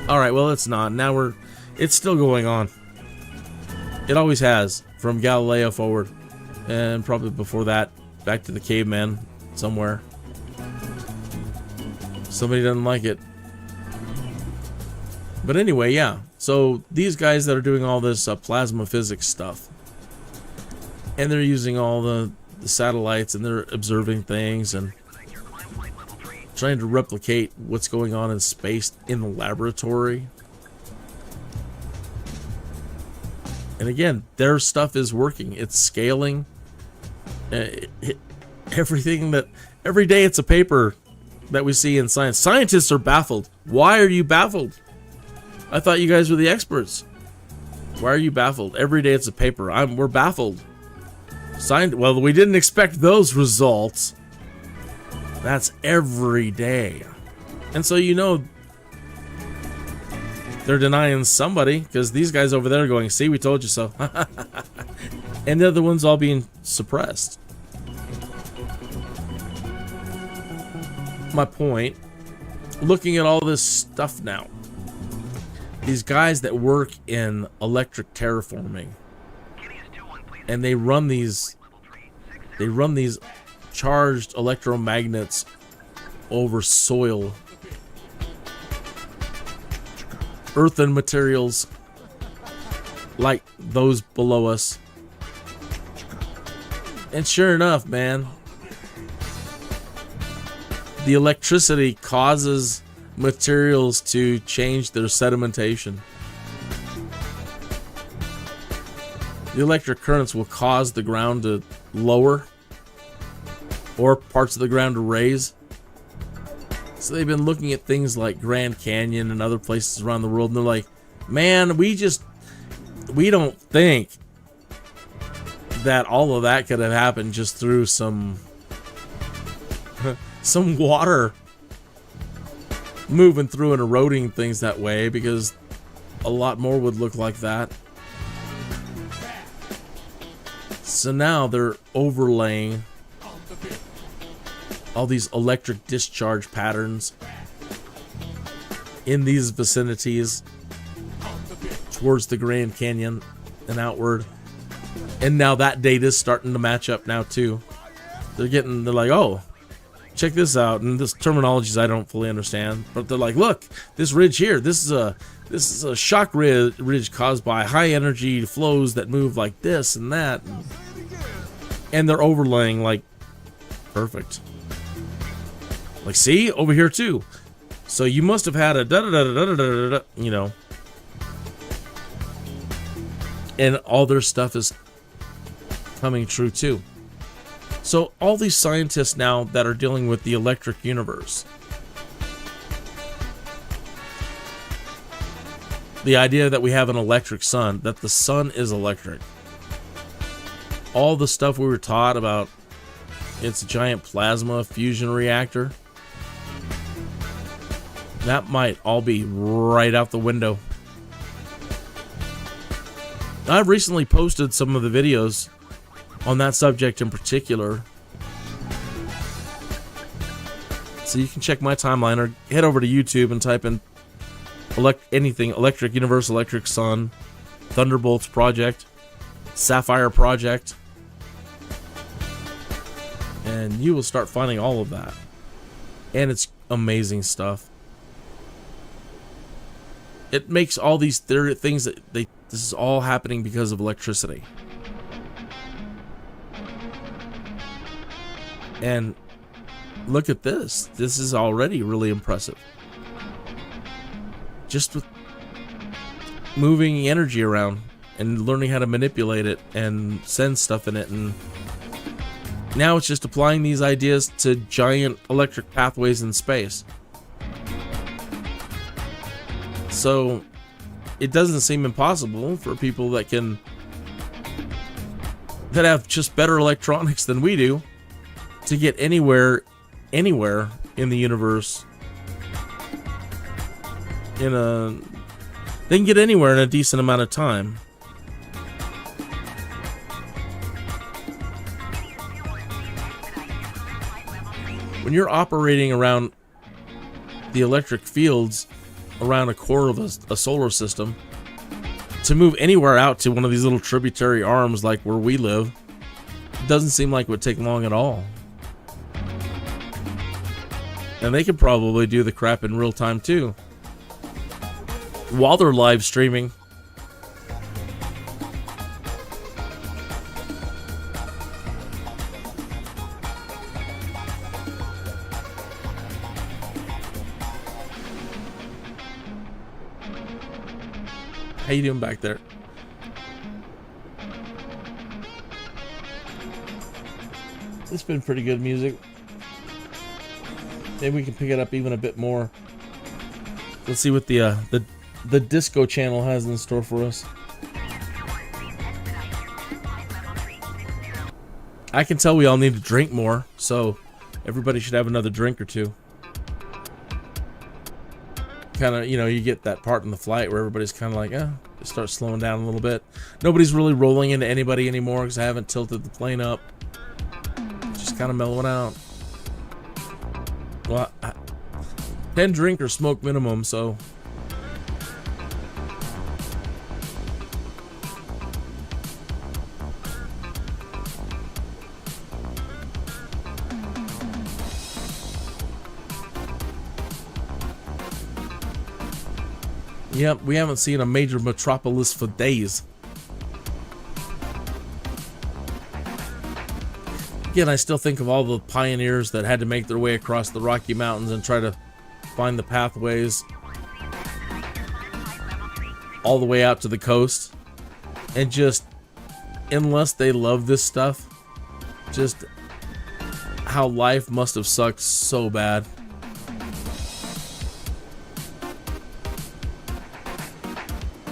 S2: Alright, well, it's not. Now it's still going on. It always has, from Galileo forward, and probably before that, back to the caveman somewhere. Somebody doesn't like it. But anyway, yeah. So these guys that are doing all this plasma physics stuff, and they're using all the satellites, and they're observing things and trying to replicate what's going on in space in the laboratory. And again, their stuff is working. It's scaling. Everything that every day it's a paper that we see in science. Scientists are baffled. Why are you baffled? I thought you guys were the experts. Why are you baffled? Every day it's a paper. We're baffled. Well, we didn't expect those results. That's every day. And so you know they're denying somebody, because these guys over there are going, see, we told you so. And they're the ones all being suppressed. My point, looking at all this stuff now, these guys that work in electric terraforming, and they run these charged electromagnets over soil, earthen materials like those below us. And sure enough, man, the electricity causes materials to change their sedimentation. The electric currents will cause the ground to lower, or parts of the ground to raise. So they've been looking at things like Grand Canyon and other places around the world, and they're like, man, we don't think that all of that could have happened just through some water moving through and eroding things that way, because a lot more would look like that. So now they're overlaying all these electric discharge patterns in these vicinities towards the Grand Canyon, and outward. And now that data is starting to match up now too. They're like, oh, check this out. And this terminologies I don't fully understand, but they're like, look, this ridge here, this is a shock ridge caused by high energy flows that move like this and that. And they're overlaying like perfect. Like, see, over here too. So you must have had a da-da-da-da-da-da-da, you know. And all their stuff is coming true too. So all these scientists now that are dealing with the electric universe, the idea that we have an electric sun, that the sun is electric, all the stuff we were taught about it's a giant plasma fusion reactor, that might all be right out the window. I've recently posted some of the videos on that subject in particular, so you can check my timeline or head over to YouTube and type in anything electric universe, electric sun, Thunderbolts project, Sapphire project, and you will start finding all of that. And it's amazing stuff. It makes all these things that this is all happening because of electricity. And look at this. This is already really impressive. Just with moving energy around and learning how to manipulate it and send stuff in it. And now it's just applying these ideas to giant electric pathways in space. So it doesn't seem impossible for people that have just better electronics than we do to get anywhere in the universe they can get anywhere in a decent amount of time. When you're operating around the electric fields around a core of a solar system, to move anywhere out to one of these little tributary arms like where we live, it doesn't seem like it would take long at all. And they could probably do the crap in real time too, while they're live streaming. How you doing back there? It's been pretty good music. Maybe we can pick it up even a bit more. Let's see what the disco channel has in store for us. I can tell we all need to drink more, so everybody should have another drink or two. Kind of, you get that part in the flight where everybody's kind of like, just start slowing down a little bit. Nobody's really rolling into anybody anymore because I haven't tilted the plane up. Just kind of mellowing out. Well, 10 drink or smoke minimum, so. Yep, we haven't seen a major metropolis for days. Again, I still think of all the pioneers that had to make their way across the Rocky Mountains and try to find the pathways all the way out to the coast. And just, unless they love this stuff, just how life must have sucked so bad.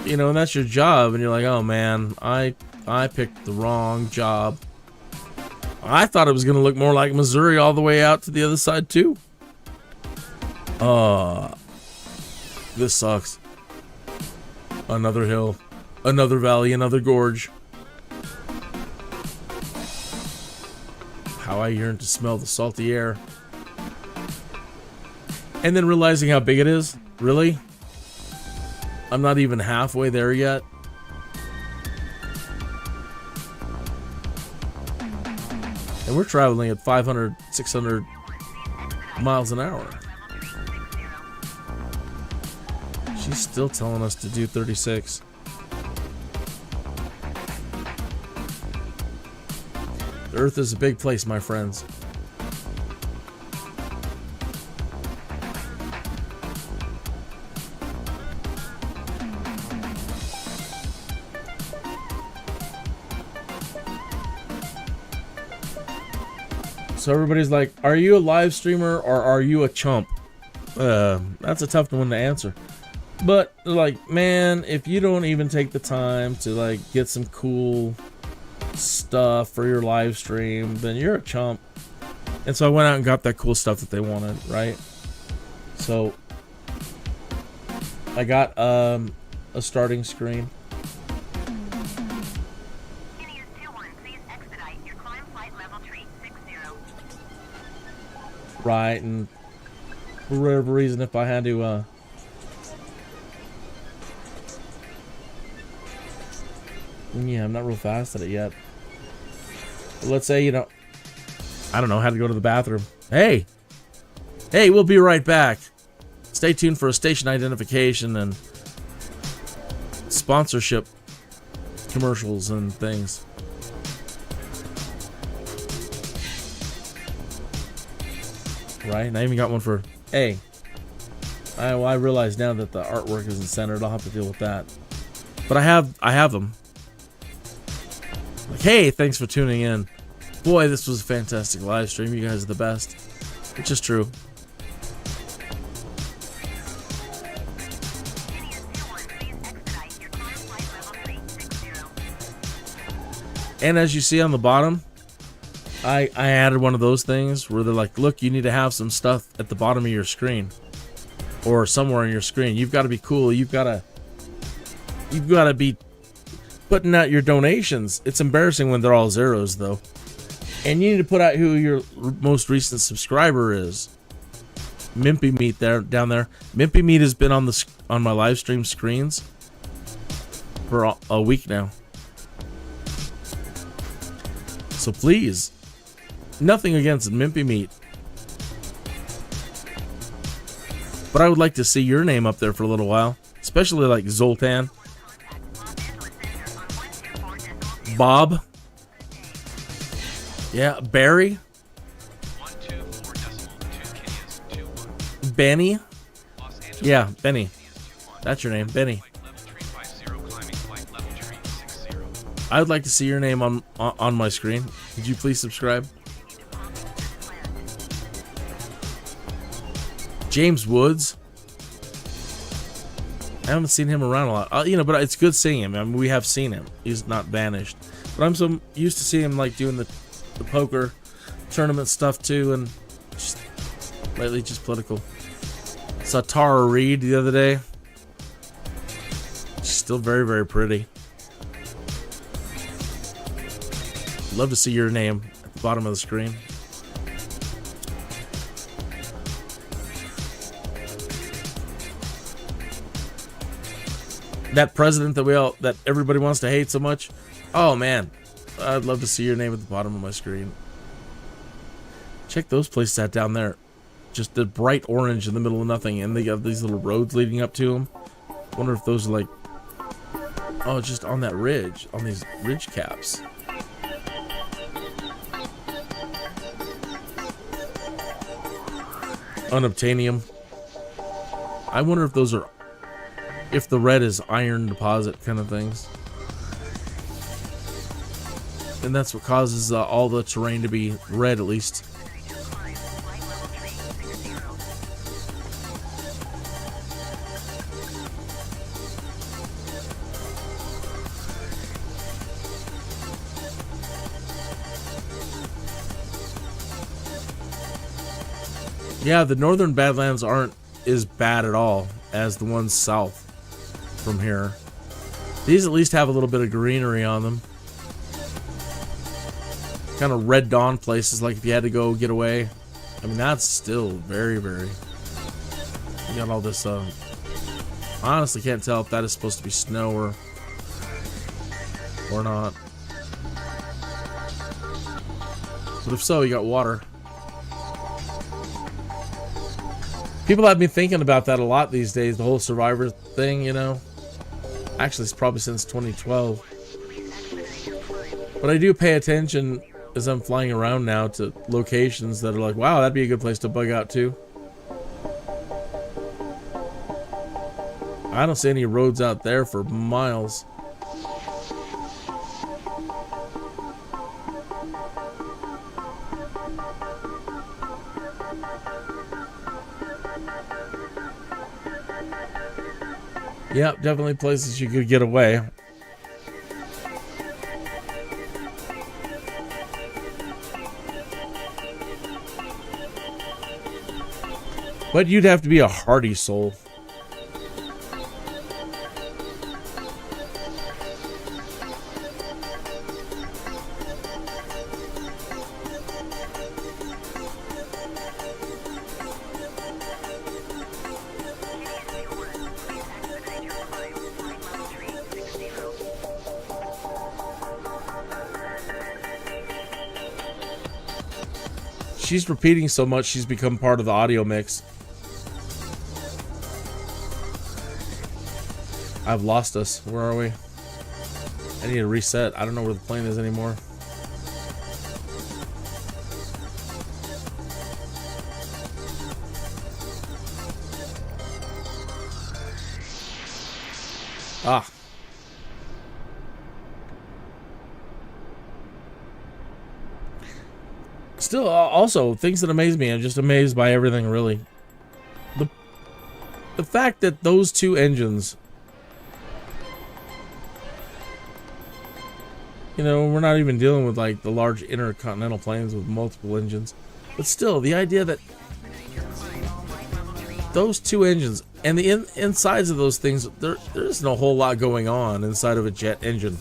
S2: And that's your job, and you're like, oh man, I picked the wrong job. I thought it was going to look more like Missouri all the way out to the other side too. This sucks. Another hill, another valley, another gorge. How I yearn to smell the salty air. And then realizing how big it is. Really? I'm not even halfway there yet. And we're traveling at 500, 600 miles an hour. She's still telling us to do 36. The Earth is a big place, my friends. So everybody's like, are you a live streamer or are you a chump? That's a tough one to answer. But like, man, if you don't even take the time to like get some cool stuff for your live stream, then you're a chump. And so I went out and got that cool stuff that they wanted, right? So I got a starting screen. Right, and for whatever reason, if I had to yeah, I'm not real fast at it yet. But let's say, you know, I don't know, had to go to the bathroom. Hey, we'll be right back. Stay tuned for a station identification and sponsorship commercials and things. Right, and I even got one for, hey, I realize now that the artwork isn't centered. I'll have to deal with that. But I have them. Like, hey, thanks for tuning in. Boy, this was a fantastic live stream. You guys are the best. Which is true. And as you see on the bottom, I added one of those things where they're like, look, you need to have some stuff at the bottom of your screen or somewhere on your screen. You've got to be cool. You've got to be putting out your donations. It's embarrassing when they're all zeros, though. And you need to put out who your most recent subscriber is. Mimpy Meat down there. Mimpy Meat has been on my live stream screens for a week now. So please, nothing against Mimpy Meat, but I would like to see your name up there for a little while, especially like Zoltan, Bob, yeah, Barry, Benny, yeah, Benny, that's your name, Benny. I would like to see your name on my screen. Could you please subscribe? James Woods. I haven't seen him around a lot. You know, but it's good seeing him. I mean, we have seen him. He's not vanished. But I'm so used to seeing him like doing the poker tournament stuff too, and just lately just political. Saw Tara Reid the other day. She's still very, very pretty. Love to see your name at the bottom of the screen. That president that everybody wants to hate so much. Oh man, I'd love to see your name at the bottom of my screen. Check those places out down there. Just the bright orange in the middle of nothing, and they got these little roads leading up to them. Wonder if those are like, oh, just on that ridge, on these ridge caps. Unobtainium. I wonder if those are, if the red is iron deposit kind of things. And that's what causes all the terrain to be red, at least. Yeah, the northern Badlands aren't as bad at all as the ones south from here. These at least have a little bit of greenery on them. Kind of red dawn places, like if you had to go get away. I mean, that's still very, very... You got all this, I honestly can't tell if that is supposed to be snow or not. But if so, you got water. People have been thinking about that a lot these days, the whole survivor thing, you know. Actually, it's probably since 2012. But I do pay attention as I'm flying around now to locations that are like, wow, that'd be a good place to bug out to. I don't see any roads out there for miles. Yep, definitely places you could get away. But you'd have to be a hardy soul. She's repeating so much, she's become part of the audio mix. I've lost us. Where are we? I need to reset. I don't know where the plane is anymore. Ah. Still, also, things that amaze me. I'm just amazed by everything, really. The fact that those two engines, you know, we're not even dealing with like the large intercontinental planes with multiple engines, but still, the idea that those two engines and the insides of those things, there isn't a whole lot going on inside of a jet engine.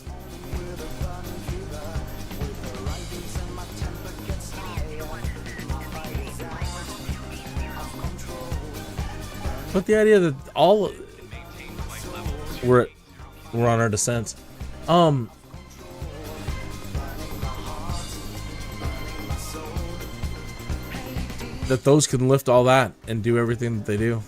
S2: But the idea that all we're on our descents, that those can lift all that and do everything that they do.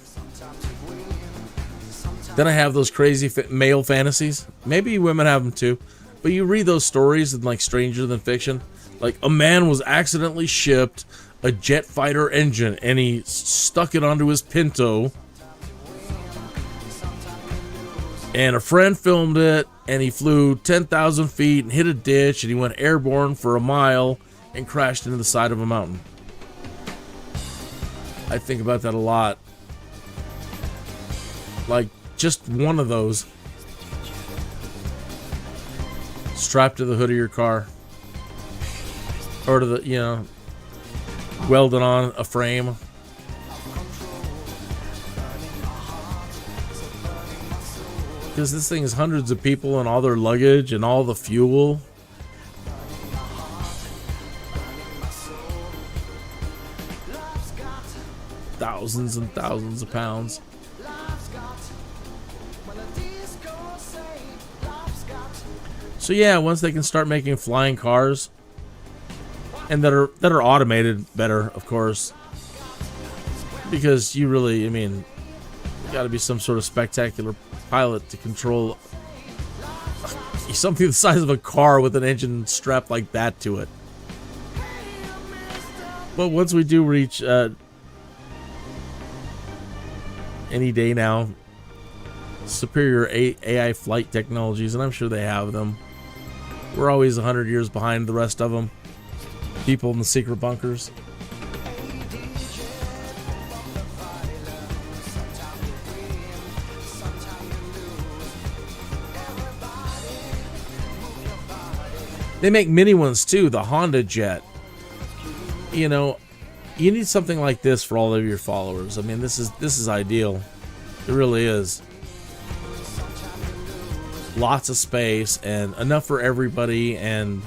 S2: Then I have those crazy male fantasies. Maybe women have them too, but you read those stories in like Stranger Than Fiction, like a man was accidentally shipped a jet fighter engine and he stuck it onto his Pinto. And a friend filmed it, and he flew 10,000 feet and hit a ditch, and he went airborne for a mile and crashed into the side of a mountain. I think about that a lot. Like, just one of those strapped to the hood of your car. Or to the, you know, welded on a frame. Because this thing is hundreds of people and all their luggage and all the fuel. Thousands and thousands of pounds. So yeah, once they can start making flying cars, and that are automated better, of course. Because you really, I mean, you got to be some sort of spectacular pilot to control something the size of a car with an engine strapped like that to it. But once we do reach any day now superior AI flight technologies, and I'm sure they have them, we're always 100 years behind the rest of them. People in the secret bunkers. They make mini ones too, the Honda Jet. You know, you need something like this for all of your followers. I mean, this is ideal. It really is. Lots of space and enough for everybody, and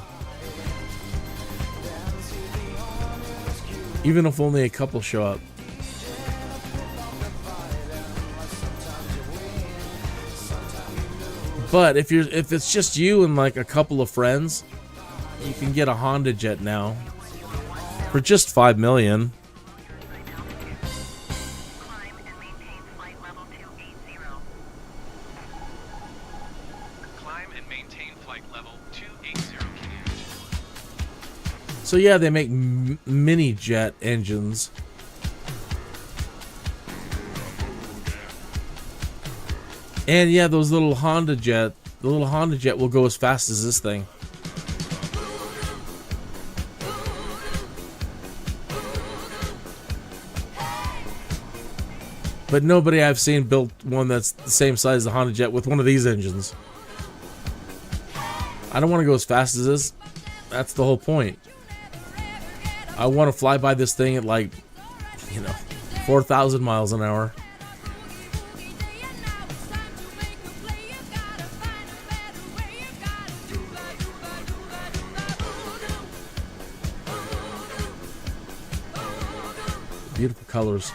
S2: even if only a couple show up. But if it's just you and like a couple of friends, you can get a Honda Jet now. for just $5 million.
S3: Climb and maintain flight level 280
S2: So yeah, they make mini jet engines. And yeah, those little Honda jet, the little Honda jet will go as fast as this thing. But nobody I've seen built one that's the same size as the Honda jet with one of these engines. I don't want to go as fast as this. That's the whole point. I want to fly by this thing at like, 4,000 miles an hour. Beautiful colors.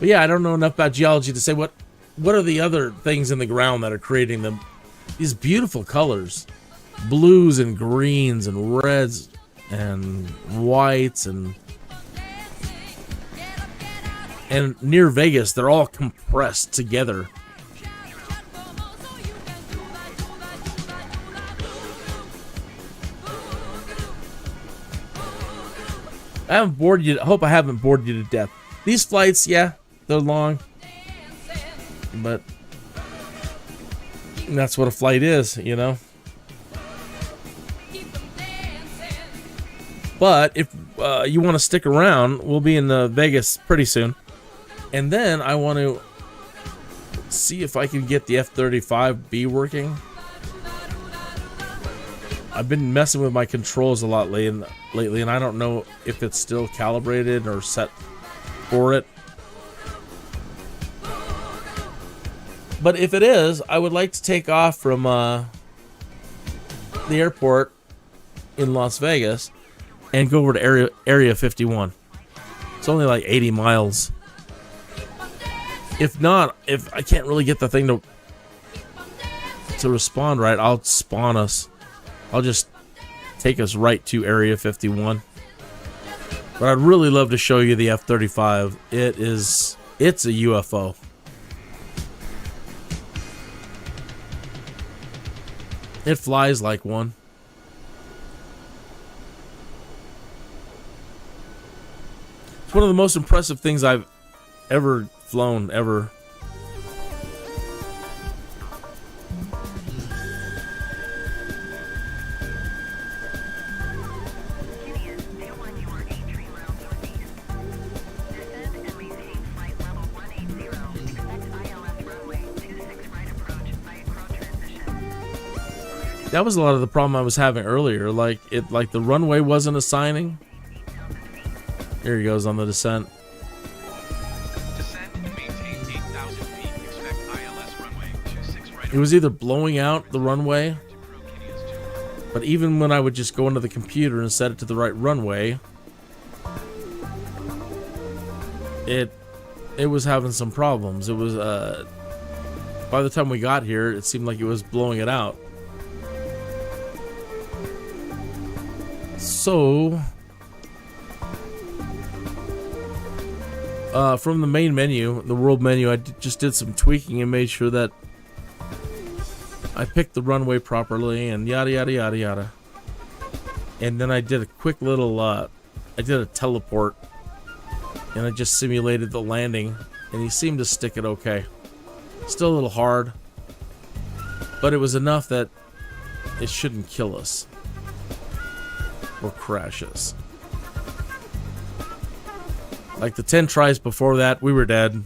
S2: But yeah, I don't know enough about geology to say what are the other things in the ground that are creating them. These beautiful colors. Blues and greens and reds and whites and near Vegas, they're all compressed together. I haven't bored you. I hope I haven't bored you to death. These flights, yeah, they're long, but that's what a flight is, But if you want to stick around, we'll be in Vegas pretty soon, and then I want to see if I can get the F-35B working. I've been messing with my controls a lot lately, and I don't know if it's still calibrated or set for it. But if it is, I would like to take off from the airport in Las Vegas and go over to Area 51. It's only like 80 miles. If not, if I can't really get the thing to respond right, I'll spawn us. I'll just take us right to Area 51. But I'd really love to show you the F-35. It's a UFO. It flies like one. It's one of the most impressive things I've ever flown, ever. That was a lot of the problem I was having earlier. Like the runway wasn't assigning. Here he goes on the descent.
S3: Descend and maintain 8,000 feet. Expect ILS runway 26 right.
S2: It was either blowing out the runway, but even when I would just go into the computer and set it to the right runway, it was having some problems. It was by the time we got here, it seemed like it was blowing it out. So, from the main menu, the world menu, I just did some tweaking and made sure that I picked the runway properly and yada yada yada yada. And then I did a quick little, I did a teleport, and I just simulated the landing, and he seemed to stick it okay. Still a little hard, but it was enough that it shouldn't kill us. Or crash us. Like the 10 tries before that, we were dead.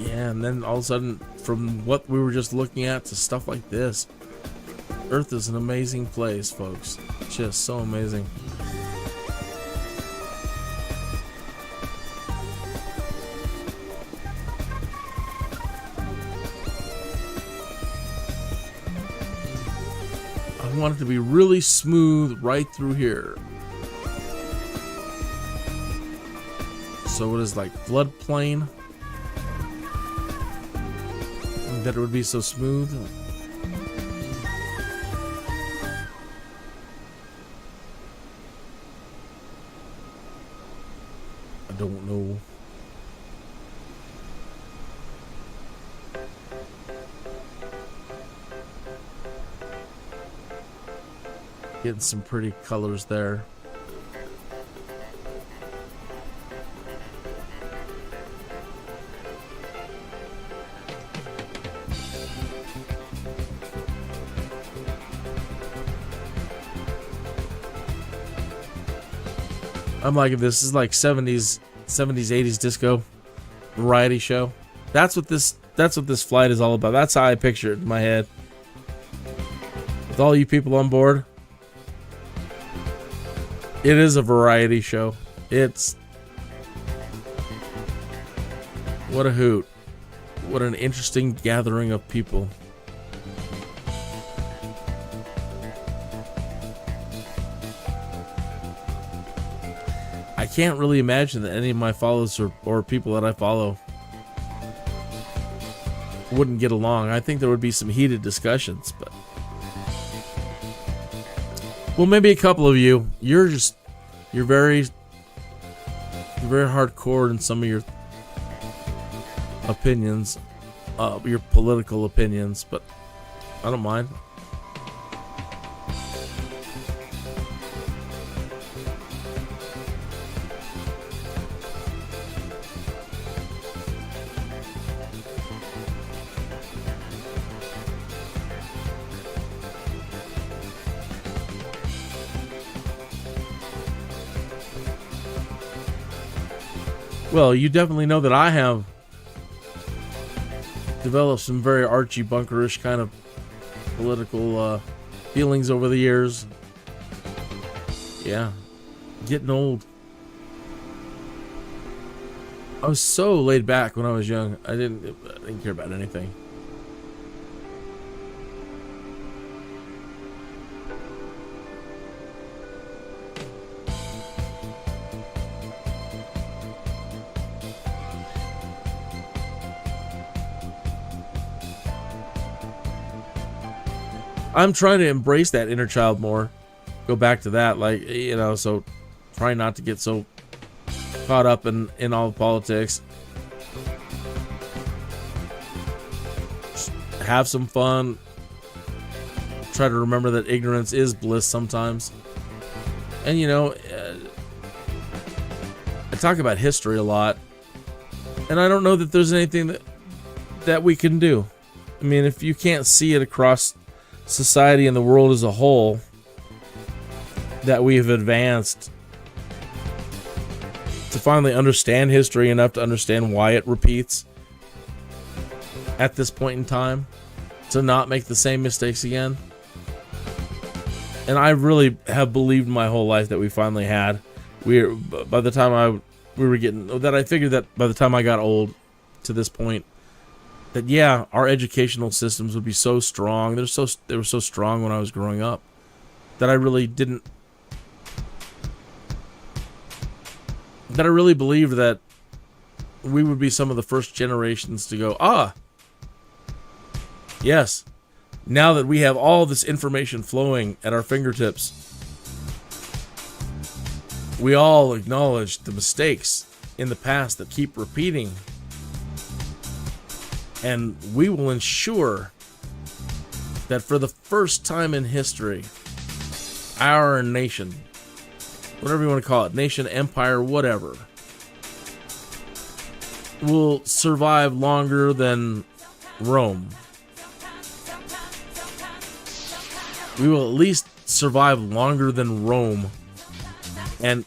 S2: And then all of a sudden, from what we were just looking at to stuff like this, Earth is an amazing place, folks. Just so amazing. want it to be really smooth right through here. So it is like floodplain. That it would be so smooth. I don't know. Getting some pretty colors there. I'm liking this. This is like 70s, 80s disco variety show. That's what this flight is all about. That's how I picture it in my head. With all you people on board, it is a variety show. It's what a hoot. What an interesting gathering of people. I can't really imagine that any of my followers or people that I follow wouldn't get along. I think there would be some heated discussions, but well, maybe a couple of you. You're very hardcore in some of your opinions, your political opinions, but I don't mind. Well, you definitely know that I have developed some very Archie Bunkerish kind of political feelings over the years. Yeah, getting old. I was so laid back when I was young. I didn't care about anything. I'm trying to embrace that inner child more. Go back to that, like, you know, so try not to get so caught up in all the politics. Just have some fun. Try to remember that ignorance is bliss sometimes. And, you know, I talk about history a lot. And I don't know that there's anything that we can do. I mean, if you can't see it across society and the world as a whole, that we have advanced to finally understand history enough to understand why it repeats at this point in time, to not make the same mistakes again. And I really have believed my whole life that we finally had. By the time I figured that by the time I got old to this point, that yeah, our educational systems would be so strong. They were so strong when I was growing up that I really believed that we would be some of the first generations to go, yes, now that we have all this information flowing at our fingertips, we all acknowledge the mistakes in the past that keep repeating. And we will ensure that for the first time in history, our nation, whatever you want to call it, nation, empire, whatever, will survive longer than Rome. We will at least survive longer than Rome. And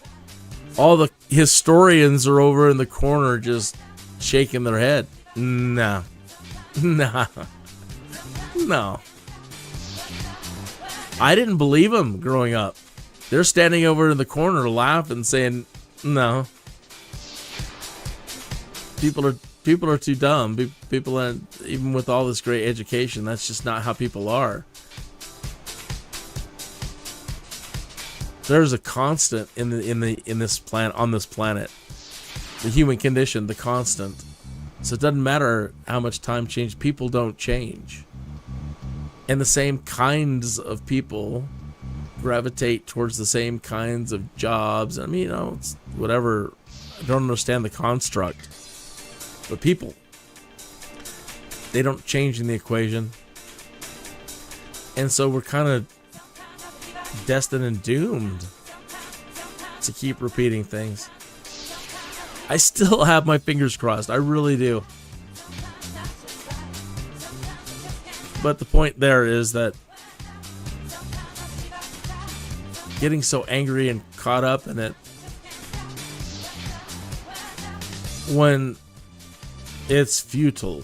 S2: all the historians are over in the corner just shaking their head. Nah. No. I didn't believe them growing up. They're standing over in the corner laughing, saying, no. People are too dumb. People aren't, even with all this great education, that's just not how people are. There's a constant in this planet, on this planet. The human condition, the constant. So it doesn't matter how much time changes. People don't change. And the same kinds of people gravitate towards the same kinds of jobs. I mean, it's whatever. I don't understand the construct. But people, they don't change in the equation. And so we're kind of destined and doomed to keep repeating things. I still have my fingers crossed. I really do. But the point there is that getting so angry and caught up in it when it's futile.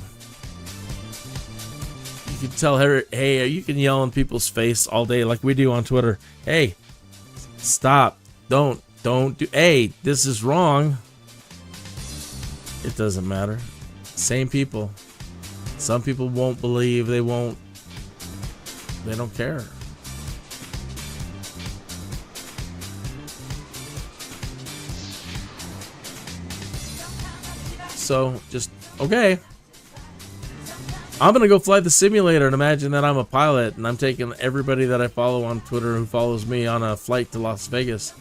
S2: You can tell her, hey, you can yell in people's face all day like we do on Twitter. Hey, stop. Don't do. Hey, this is wrong. It doesn't matter. Same people. Some people won't believe. They don't care. So just, okay. I'm going to go fly the simulator and imagine that I'm a pilot and I'm taking everybody that I follow on Twitter who follows me on a flight to Las Vegas.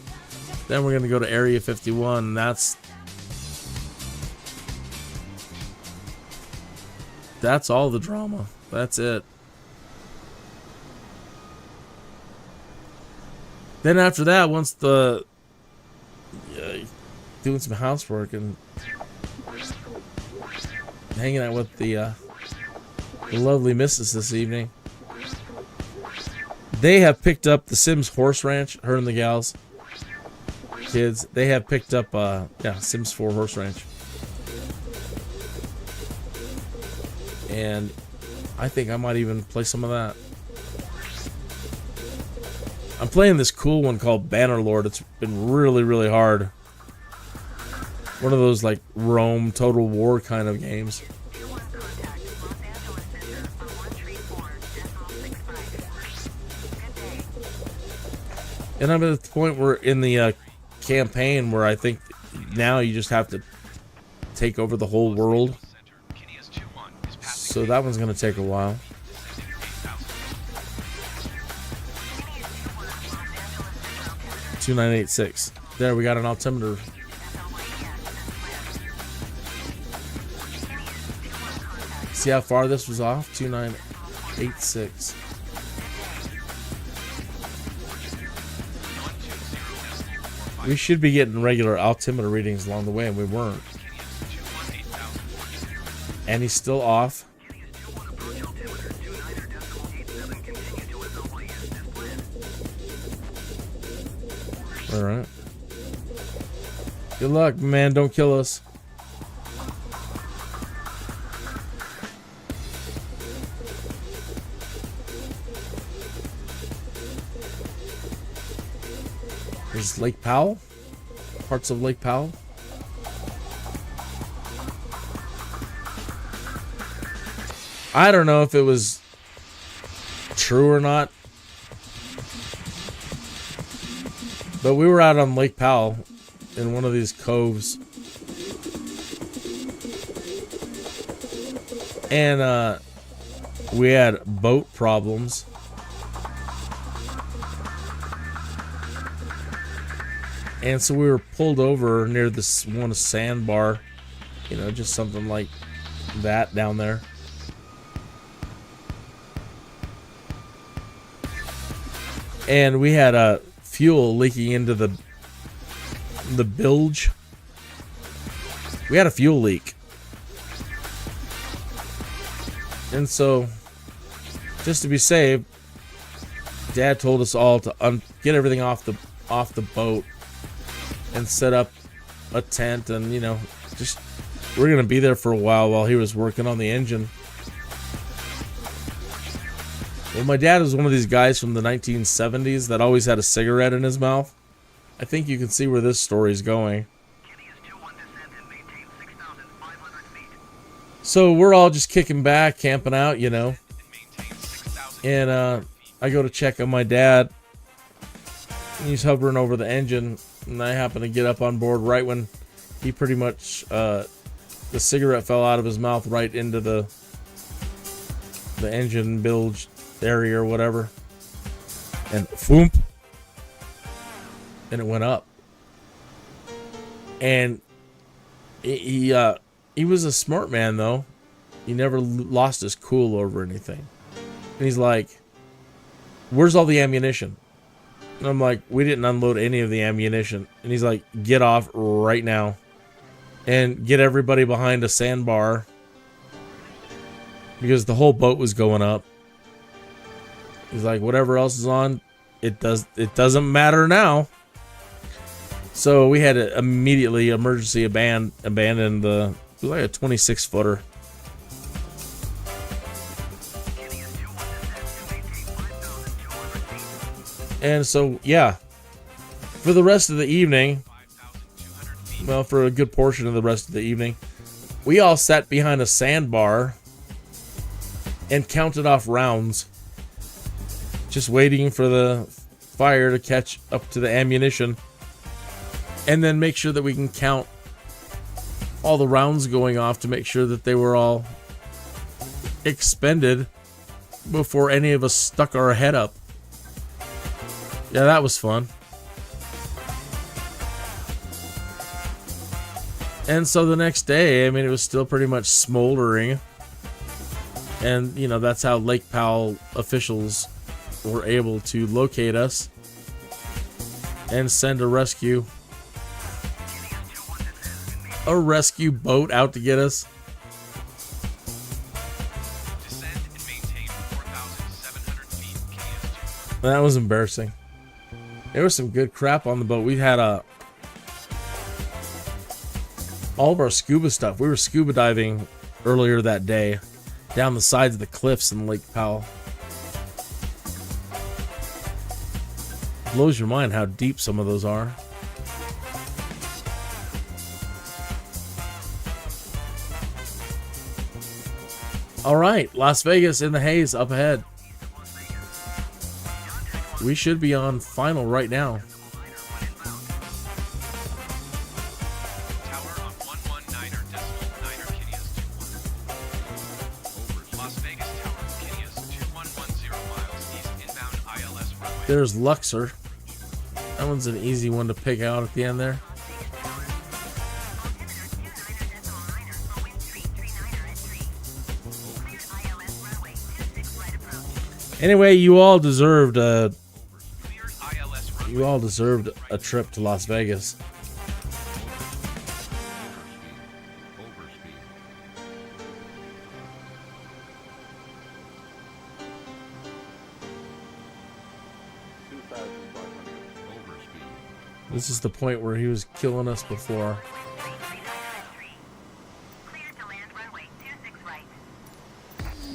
S2: Then we're going to go to Area 51 and that's all the drama. That's it. Then after that, once doing some housework and hanging out with the lovely missus this evening, they have picked up the Sims Horse Ranch. Her and the gals, kids, they have picked up Sims 4 Horse Ranch. And I think I might even play some of that. I'm playing this cool one called Bannerlord. It's been really, really hard. One of those like Rome Total War kind of games. And I'm at the point where in the campaign where I think now you just have to take over the whole world. So that one's going to take a while. $2986. There, we got an altimeter. See how far this was off? 2986. We should be getting regular altimeter readings along the way, and we weren't. And he's still off. Alright. Good luck, man. Don't kill us. There's Lake Powell. Parts of Lake Powell. I don't know if it was true or not. But we were out on Lake Powell in one of these coves. And we had boat problems. And so we were pulled over near this one sandbar. You know, just something like that down there. And we had fuel leaking into the bilge. We had a fuel leak. And so, just to be safe, Dad told us all to get everything off the boat and set up a tent, and you know, just we're gonna be there for a while he was working on the engine. Well, my dad was one of these guys from the 1970s that always had a cigarette in his mouth. I think you can see where this story's going. So we're all just kicking back, camping out, you know. And I go to check on my dad. He's hovering over the engine, and I happen to get up on board right when he pretty much, the cigarette fell out of his mouth right into the engine bilge area or whatever. And foomp. And it went up. And he was a smart man, though. He never lost his cool over anything. And he's like, "Where's all the ammunition?" And I'm like, "We didn't unload any of the ammunition." And he's like, "Get off right now and get everybody behind a sandbar," because the whole boat was going up. He's like, "Whatever else is on, it doesn't matter now." So we had to immediately emergency abandon the, it was like a 26-footer. And so, yeah, for the rest of the evening, well, for a good portion of the rest of the evening, we all sat behind a sandbar and counted off rounds, just waiting for the fire to catch up to the ammunition, and then make sure that we can count all the rounds going off to make sure that they were all expended before any of us stuck our head up. Yeah, that was fun. And so the next day, I mean, it was still pretty much smoldering. And, you know, that's how Lake Powell officials were able to locate us and send a rescue boat out to get us.
S3: Descend and maintain 4,700 feet. KS21.
S2: That was embarrassing. There was some good crap on the boat. We had all of our scuba stuff. We were scuba diving earlier that day down the sides of the cliffs in Lake Powell. Blows your mind how deep some of those are. All right, Las Vegas in the haze up ahead. We should be on final right now.
S3: Tower on 119.9er KS21. Las Vegas Tower, KS 2110 miles east inbound ILS runway.
S2: There's Luxor. That one's an easy one to pick out at the end there. Anyway, you all deserved a trip to Las Vegas. This is the point where he was killing us before.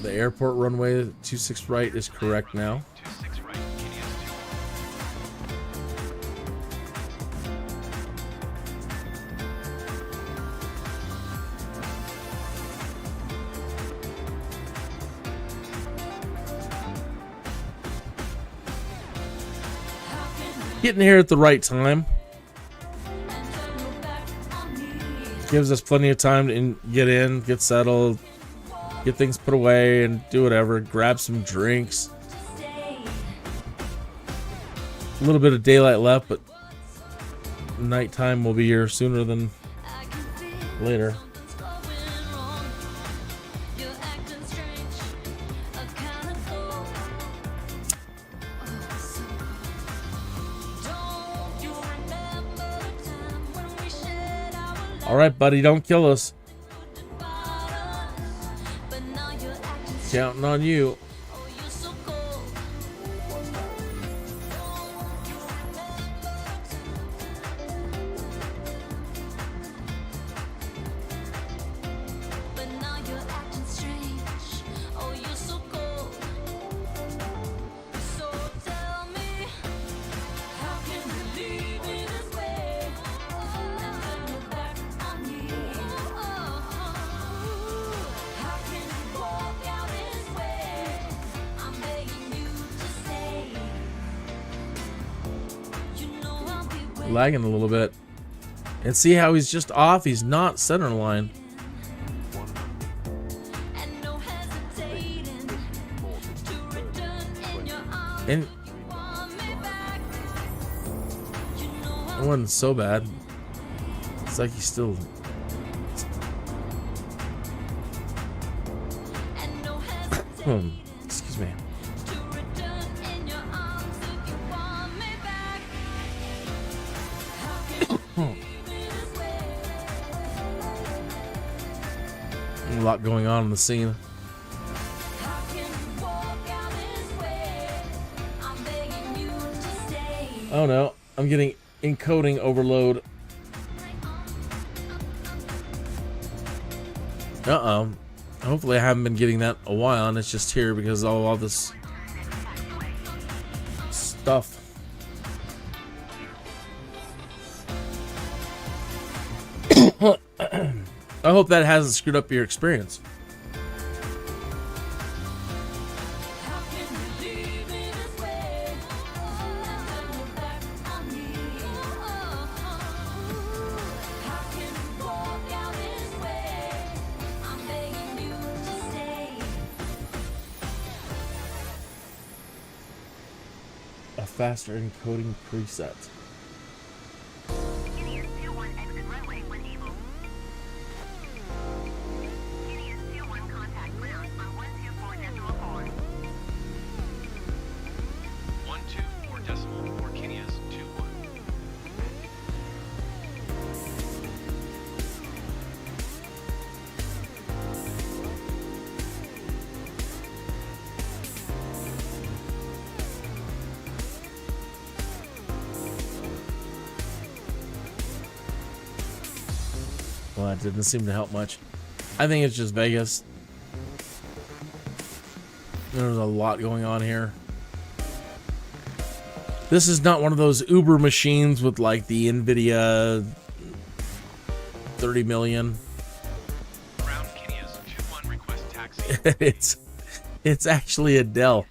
S2: The airport runway 26 right is correct now.
S3: 26 right, KS21.
S2: Getting here at the right time. Gives us plenty of time to get in, get settled, get things put away, and do whatever. Grab some drinks. A little bit of daylight left, but nighttime will be here sooner than later. All right, buddy, don't kill us. Counting on you. lagging a little bit. And see how he's just off? He's not center line. And it wasn't so bad. It's like he's still... excuse me. A lot going on in the scene. Oh no, I'm getting encoding overload. Uh-oh. Hopefully I haven't been getting that a while, and it's just here because of all this stuff. I hope that hasn't screwed up your experience. A faster encoding preset. Well, that didn't seem to help much. I think it's just Vegas. There's a lot going on here. This is not one of those Uber machines with like the NVIDIA 30 million. It's actually a Dell.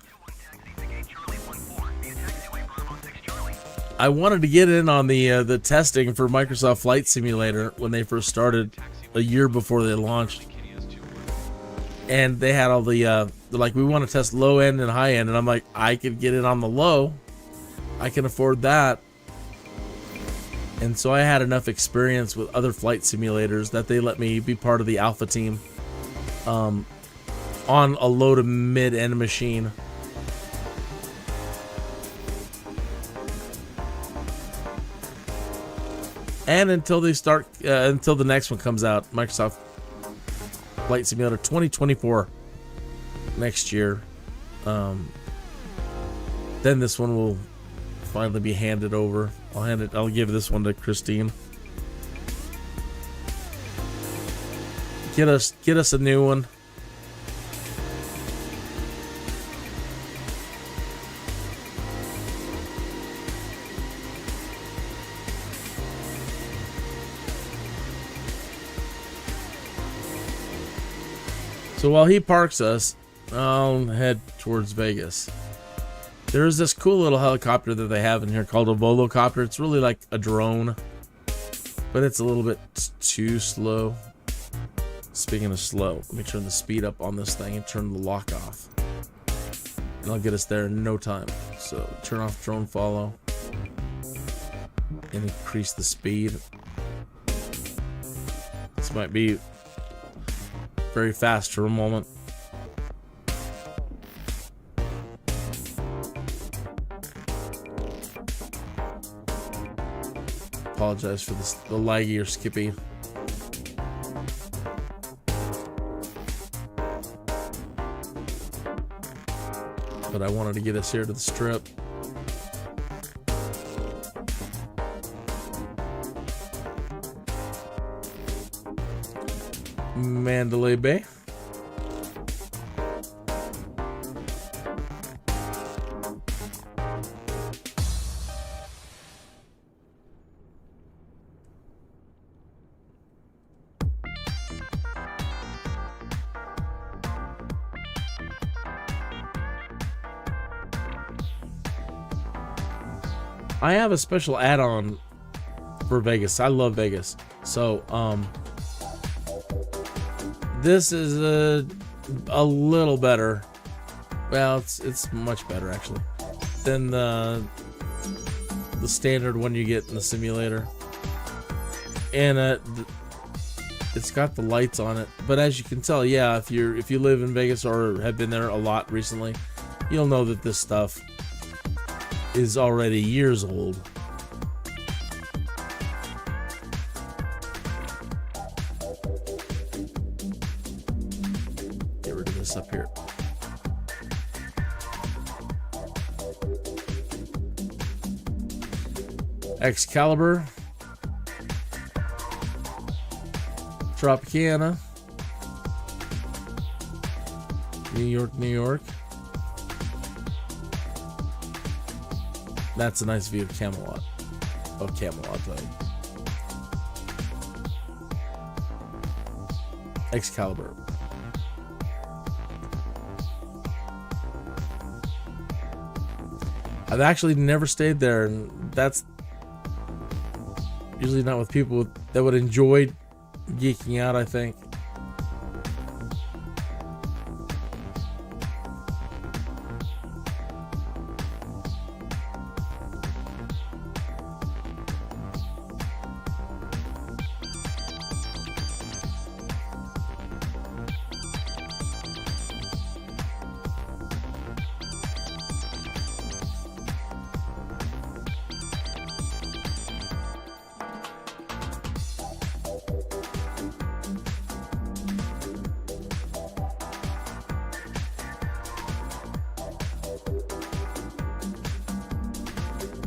S2: I wanted to get in on the testing for Microsoft Flight Simulator when they first started a year before they launched, and they had all the they're like, we want to test low end and high end, and I'm like, I could get in on the low, I can afford that. And so I had enough experience with other flight simulators that they let me be part of the alpha team on a low to mid end machine. And until they start, until the next one comes out, Microsoft Flight Simulator 2024 next year, then this one will finally be handed over. I'll give this one to Christine. Get us a new one. So while he parks us, I'll head towards Vegas. There's this cool little helicopter that they have in here called a Volocopter. It's really like a drone, but it's a little bit too slow. Speaking of slow, let me turn the speed up on this thing and turn the lock off. And I'll get us there in no time. So turn off drone follow and increase the speed. This might be very fast for a moment. Apologize for this, the laggy or skippy. But I wanted to get us here to the strip. Mandalay Bay. I have a special add-on for Vegas. I love Vegas. So, this is a little better. Well, it's much better actually than the standard one you get in the simulator. And it's got the lights on it. But as you can tell, yeah, if you live in Vegas or have been there a lot recently, you'll know that this stuff is already years old. Get rid of this up here. Excalibur, Tropicana, New York, New York. That's a nice view of Camelot. Of Camelot, though. Excalibur. I've actually never stayed there, and that's usually not with people that would enjoy geeking out, I think.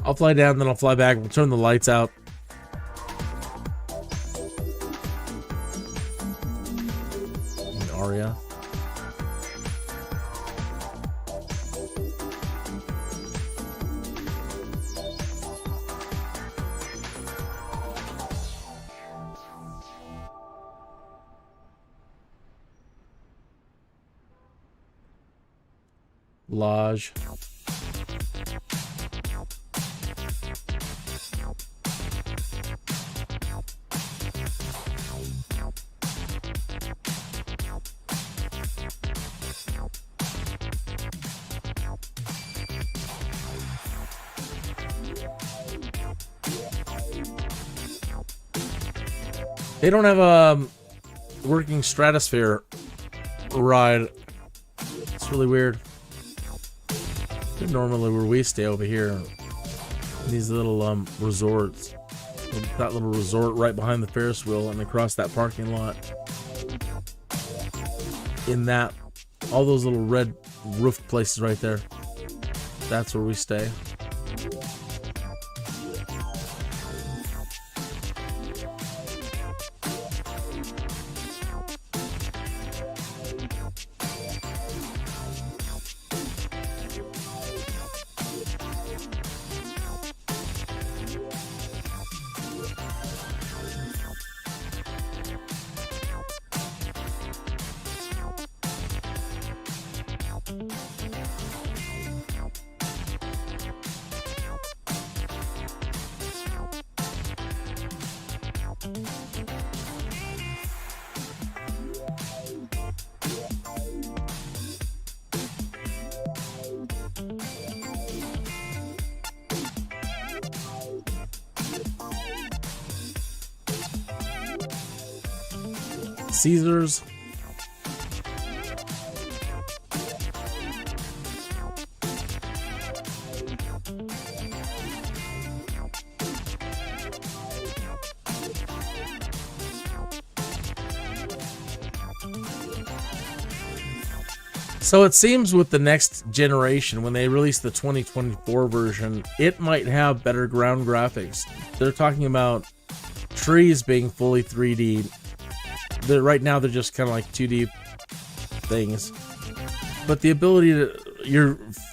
S2: I'll fly down, then I'll fly back. We'll turn the lights out. And Aria. Lodge. They don't have a working stratosphere ride. It's really weird. Normally where we stay over here, these little resorts. That little resort right behind the Ferris wheel and across that parking lot. In that, all those little red roofed places right there. That's where we stay. Caesars. So it seems with the next generation, when they release the 2024 version, it might have better ground graphics. They're talking about trees being fully 3D. Right now they're just kind of like 2D things, but the ability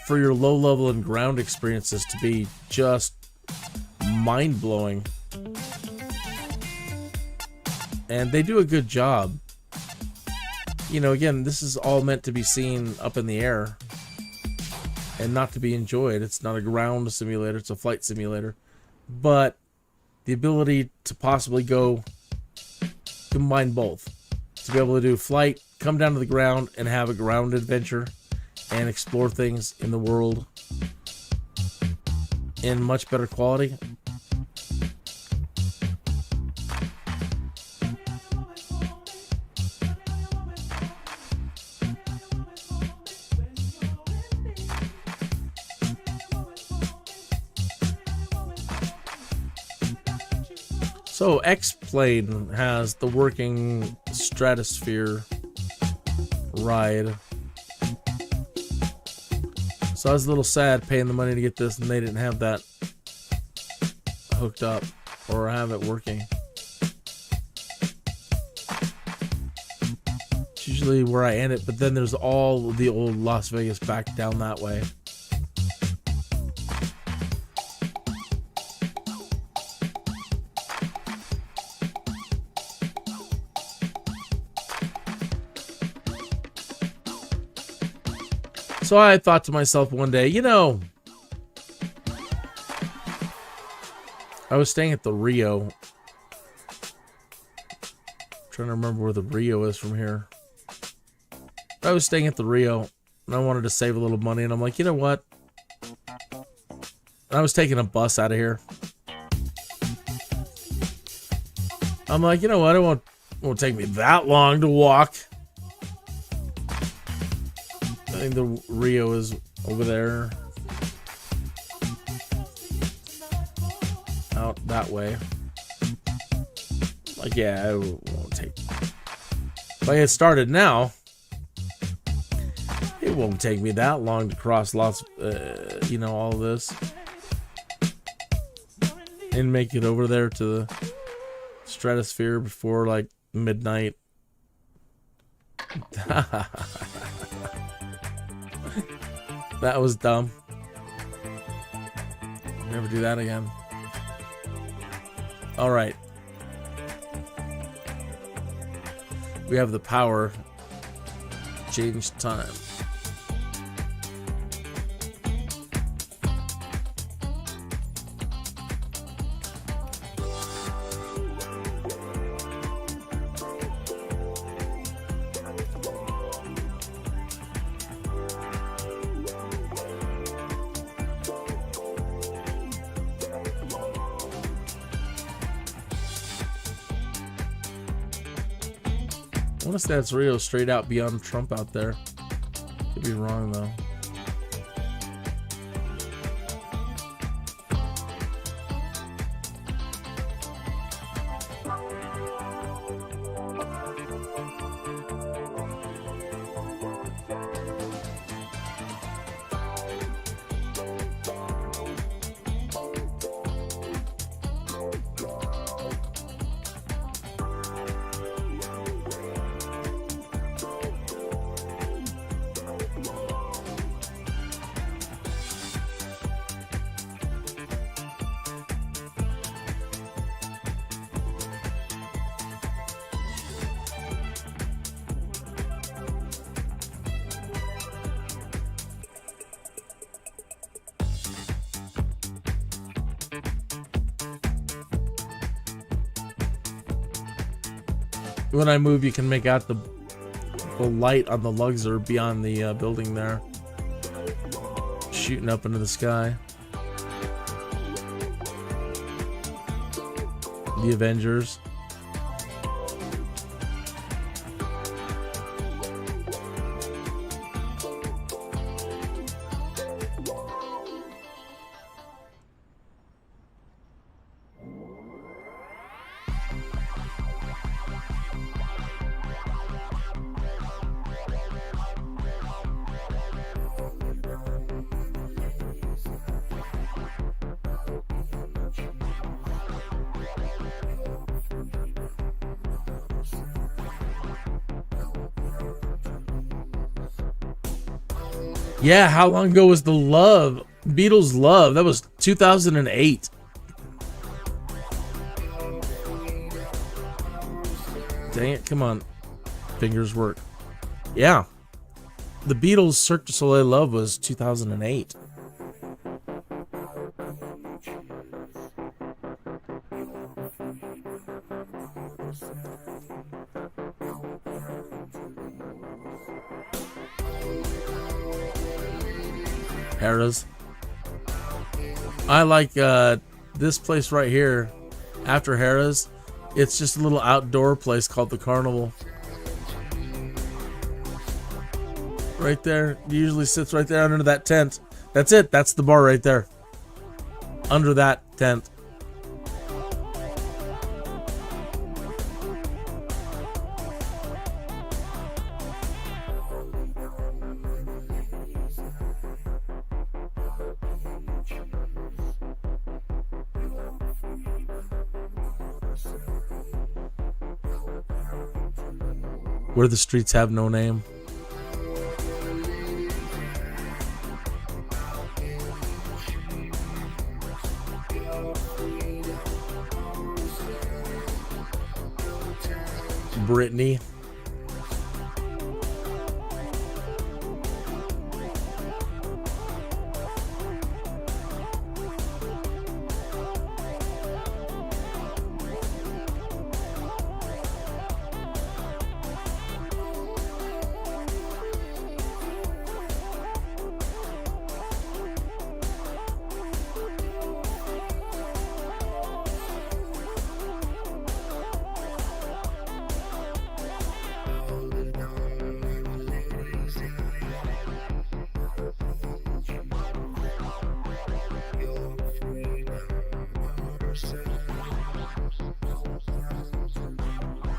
S2: for your low level and ground experiences to be just mind blowing, and they do a good job. You know, again, this is all meant to be seen up in the air and not to be enjoyed. It's not a ground simulator; it's a flight simulator, but the ability to possibly combine both. To be able to do flight, come down to the ground, and have a ground adventure, and explore things in the world in much better quality. So X-Plane has the working stratosphere ride. So I was a little sad paying the money to get this and they didn't have that hooked up or have it working. It's usually where I end it, but then there's all the old Las Vegas back down that way. So I thought to myself one day, you know, I was staying at the Rio. I'm trying to remember where the Rio is from here. I was staying at the Rio and I wanted to save a little money, and I'm like, you know what? And I was taking a bus out of here. I'm like, you know what? It won't take me that long to walk. I think the Rio is over there. Out that way. Like, yeah, it won't take. If I had started now, it won't take me that long to cross you know, all this. And make it over there to the stratosphere before, like, midnight. That was dumb. Never do that again. All right. We have the power to change time. I want to say that's Rio straight out beyond Trump out there. Could be wrong though. When I move, you can make out the light on the Luxor beyond the building there, shooting up into the sky. The Avengers. Yeah, how long ago was the Love? Beatles Love. That was 2008. Dang it, come on. Fingers work. Yeah. The Beatles' Cirque du Soleil Love was 2008. Harrah's. I like this place right here after Harrah's. It's just a little outdoor place called the Carnival. Right there. It usually sits right there under that tent. That's it. That's the bar right there. Under that tent. Where the streets have no name. Brittany.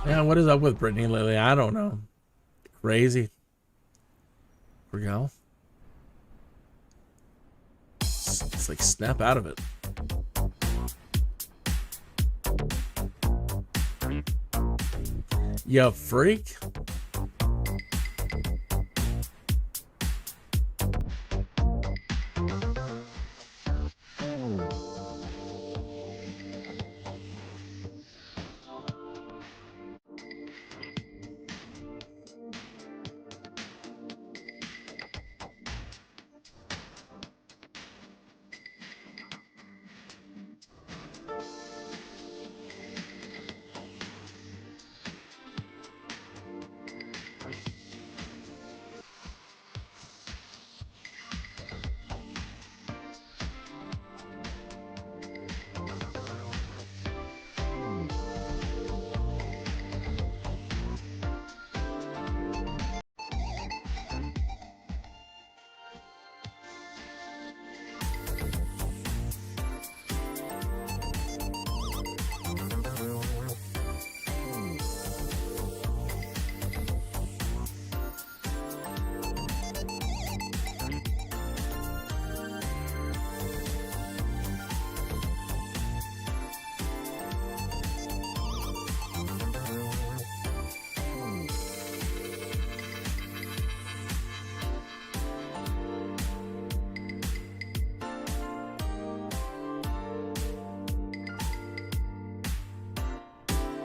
S2: Yeah, what is up with Brittany lately? I don't know. Crazy. Here we go. It's like snap out of it. You freak.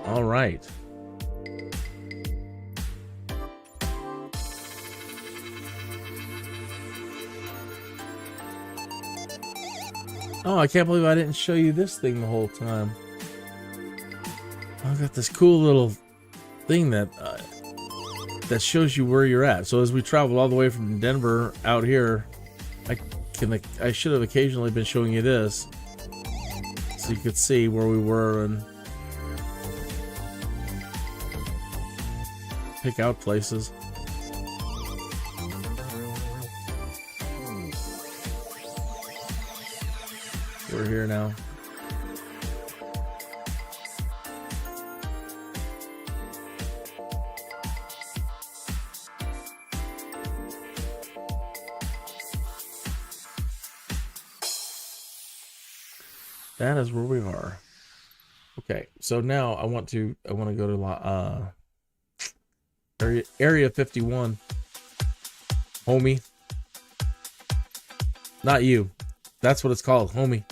S2: All right. Oh, I can't believe I didn't show you this thing the whole time. I've got this cool little thing that shows you where you're at. So as we travel all the way from Denver out here, I should have occasionally been showing you this, so you could see where we were and pick out places. We're here now. That is where we are. Okay, so now I want to go to Area 51. Homie. Not you. That's what it's called, homie.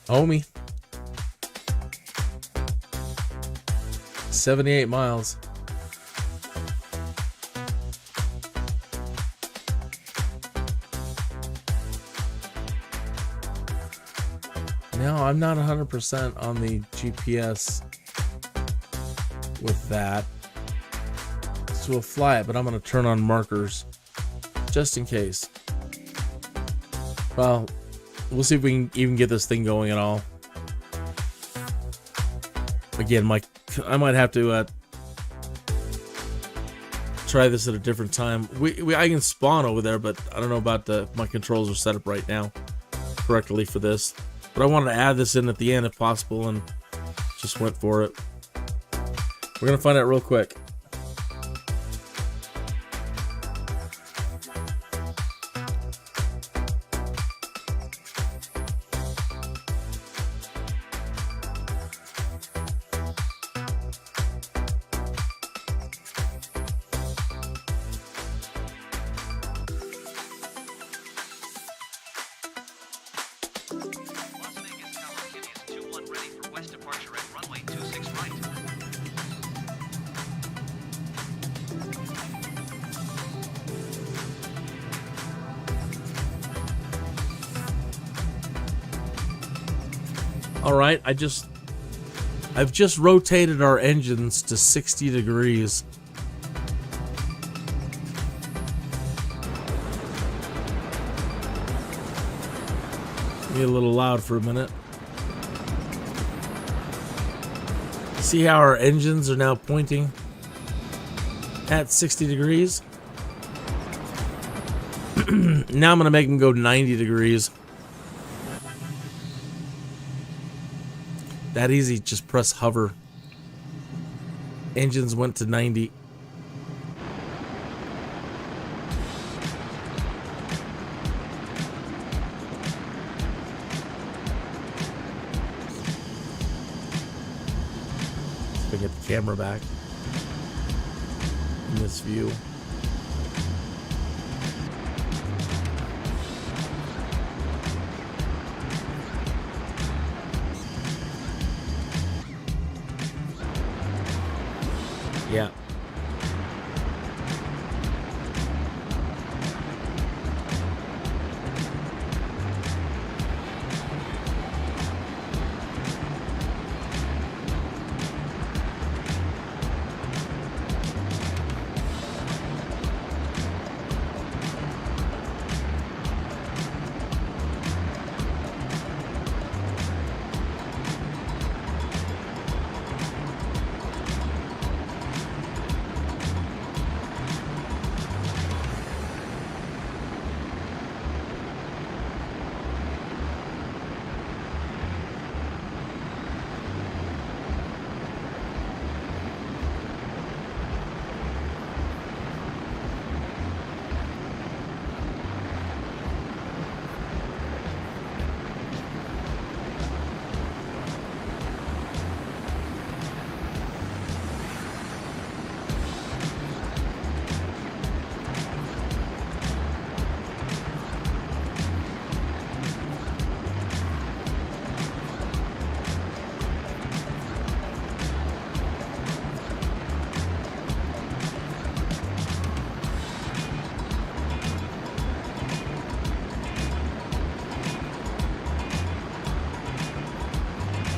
S2: Homie. 78 miles. I'm not 100% on the GPS with that. So we'll fly it, but I'm going to turn on markers just in case. Well, we'll see if we can even get this thing going at all. Again, I might have to try this at a different time. I can spawn over there, but I don't know about my controls are set up right now correctly for this. But I wanted to add this in at the end if possible, and just went for it. We're gonna find out real quick. Alright, I've just rotated our engines to 60 degrees. Be a little loud for a minute. See how our engines are now pointing at 60 degrees? Now I'm going to make them go 90 degrees. That easy, just press hover. Engines went to 90. Let's get the camera back in this view. Yeah.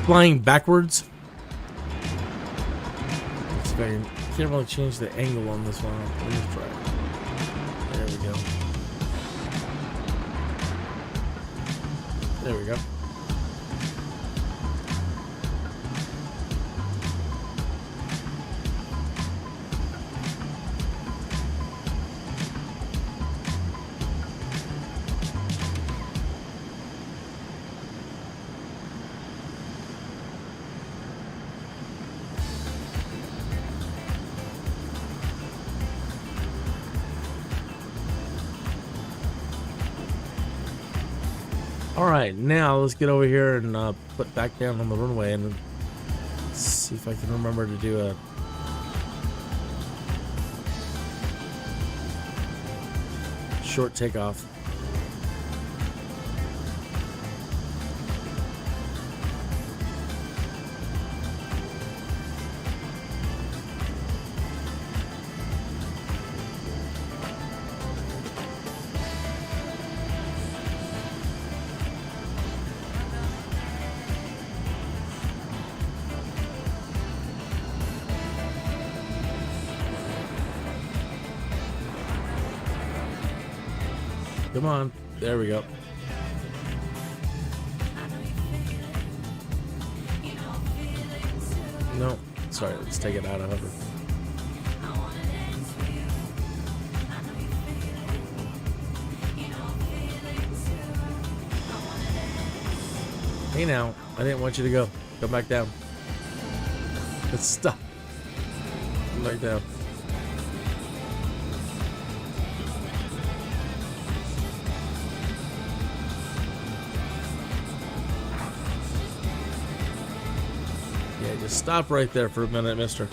S2: Flying backwards. Let's see if I can't really change the angle on this one. Let me try it. There we go. There we go. Alright, now let's get over here and put back down on the runway and see if I can remember to do a short takeoff. Come on. There we go. No. Sorry, let's take it out of hover. Hey now, I didn't want you to go. Come back down. Let's stop. Come back down. Yeah, just stop right there for a minute, mister.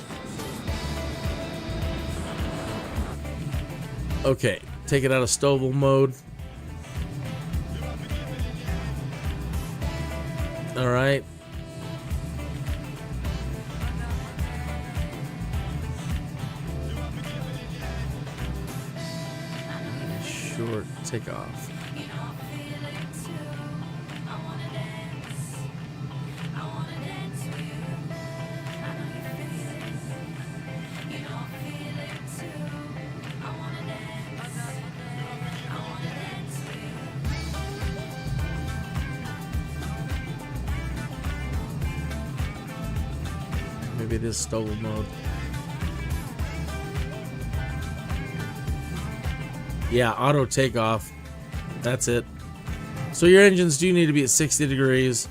S2: Okay, take it out of Stovall mode. All right. Short takeoff. Maybe it is Stovall mode. Yeah, auto takeoff. That's it. So your engines do need to be at 60 degrees.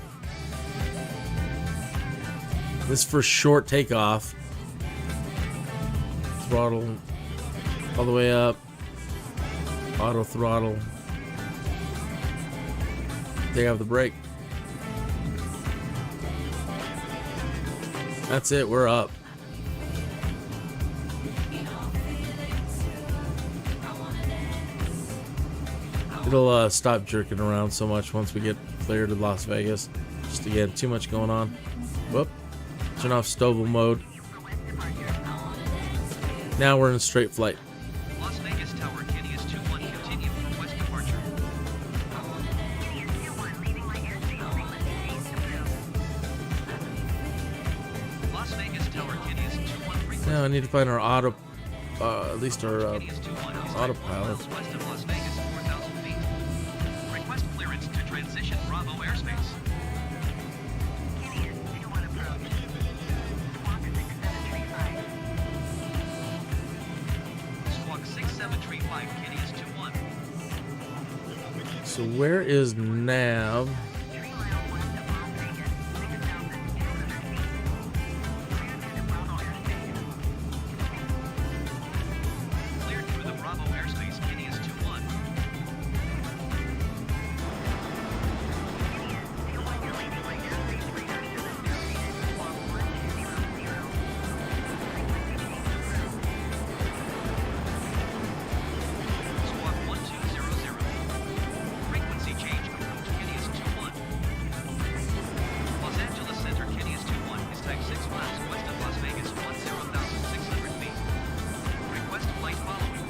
S2: This is for short takeoff. Throttle all the way up. Auto throttle. Take off the brake. That's it, we're up. It'll stop jerking around so much once we get clear to Las Vegas. Just again, too much going on. Whoop. Turn off Stovall mode. Now we're in straight flight.
S3: Las Vegas Tower, Kenny is 21, continue for west departure. Las Vegas Tower, Kenny is 21, frequency.
S2: Now I need to find our auto, at least our
S3: Kenny is 21, is
S2: autopilot.
S3: 5 miles west of Las Vegas, 4,000 feet. Request clearance to transition Bravo airspace. Kenny is 21 approach. Squawk 6735, Kenny is 21.
S2: So where is nav?
S3: Cleared through the Bravo airspace, Kenny is 21. Squawk 1200. Frequency change approved, Kenny is 21. Los Angeles Center, Kenny is 21, is type 6 miles west of Las Vegas, 10,600 feet. Request flight following.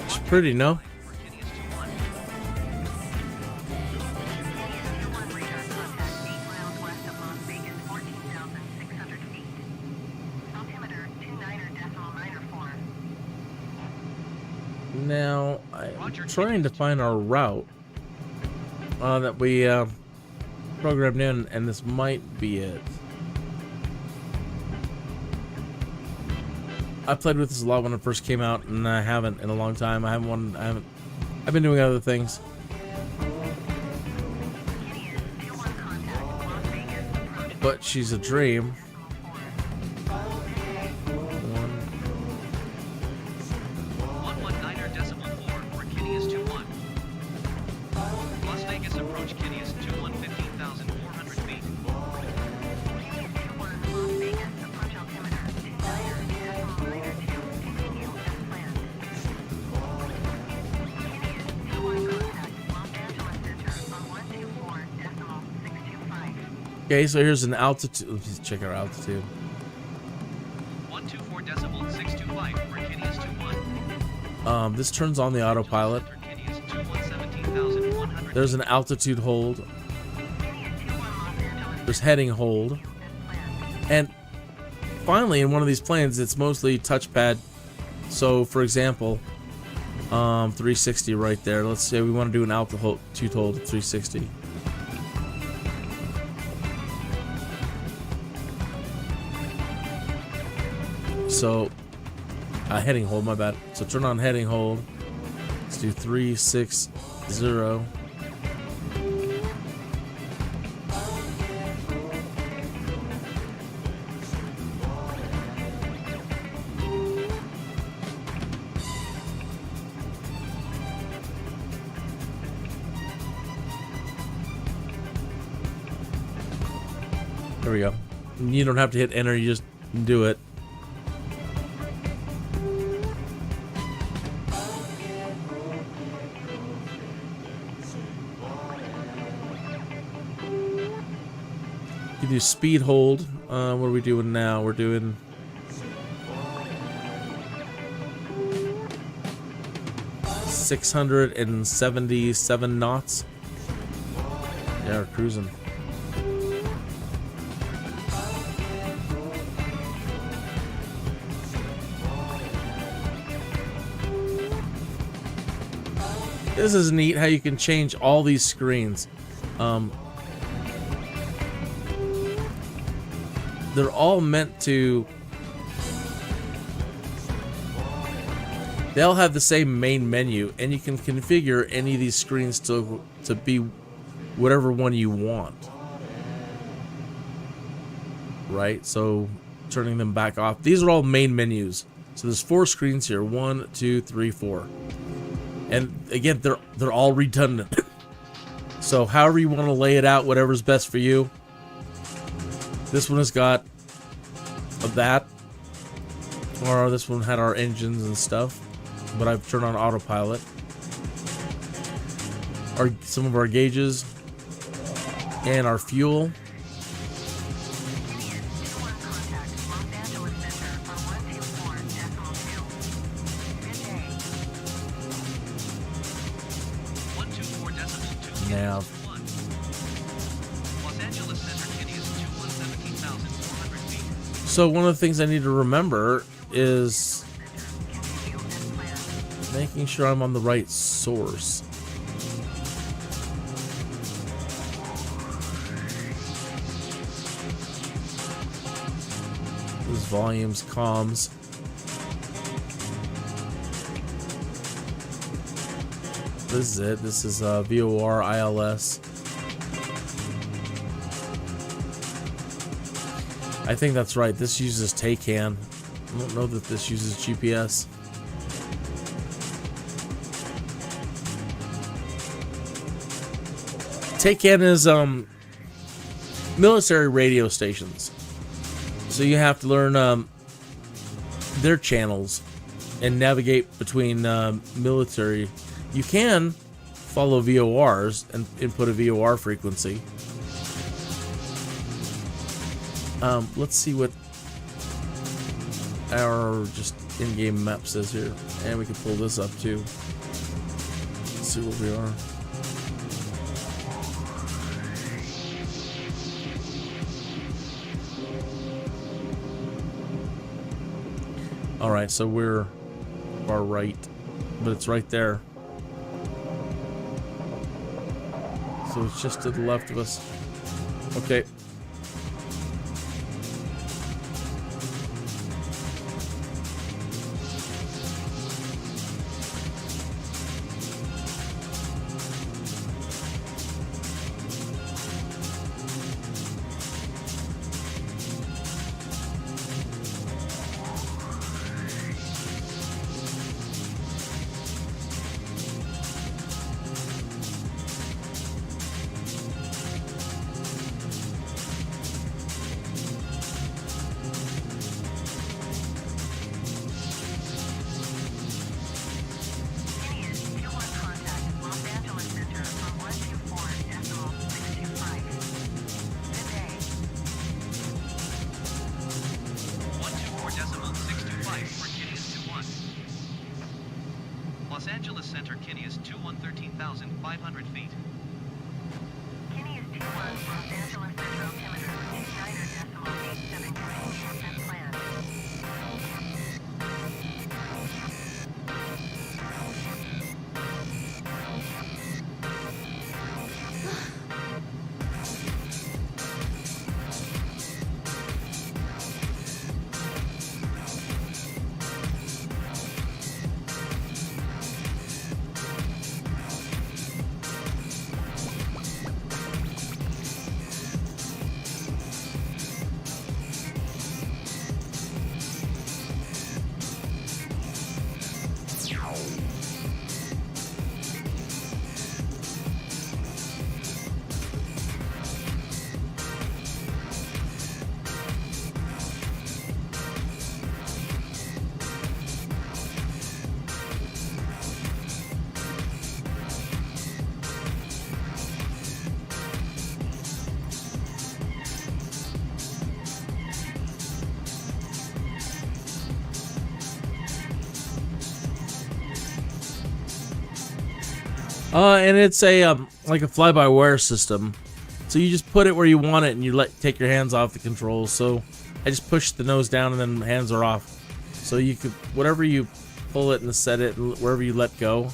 S2: It's pretty, no?
S3: Kenny is 21.
S2: Now I'm trying to find our route that we programmed in, and this might be it. I played with this a lot when it first came out, and I haven't in a long time. I've been doing other things. But she's a dream.
S3: 119.4, where Kenny is 21. Las Vegas approach, Kenny is 21, 15,400 feet.
S2: Okay, so here's an altitude. Let's check our altitude.
S3: 124.625, where Kenny is 21.
S2: This turns on the autopilot.
S3: Kenny is 21, 17,100.
S2: There's an altitude hold. There's heading hold. And finally, in one of these planes, it's mostly touchpad. So, for example, 360 right there. Let's say we want to do an altitude hold at 360. So, heading hold, my bad. So turn on heading hold. Let's do 360. There we go. You don't have to hit enter, you just do it. You do speed hold. What are we doing now? We're doing 677 knots. Yeah, we're cruising. This is neat how you can change all these screens. They're all meant to... They all have the same main menu, and you can configure any of these screens to be whatever one you want. Right? So, turning them back off. These are all main menus. So there's 4 screens here. 1, 2, 3, 4. And again, they're all redundant. So however you want to lay it out, whatever's best for you. This one has got that, or this one had our engines and stuff, but I've turned on autopilot. Some of our gauges and our fuel. Nav. So one of the things I need to remember is making sure I'm on the right source. Those volumes, comms. This is it. This is VOR ILS. I think that's right. This uses TACAN. I don't know that this uses GPS. TACAN is military radio stations. So you have to learn their channels and navigate between military. You can follow VORs and input a VOR frequency. Let's see what our just in-game map says here. And we can pull this up too. Let's see where we are. Alright, so we're far right, but it's right there. So it's just to the left of us. Okay.
S3: Los Angeles Center, Kinney is 13,500 feet.
S4: Kinney is 21, Los Angeles Center, altimeter, Schneider decimal 87.
S2: And it's a like a fly-by-wire system. So you just put it where you want it, and you take your hands off the controls. So I just push the nose down, and then hands are off. So you could, whatever you pull it and set it, wherever you let go.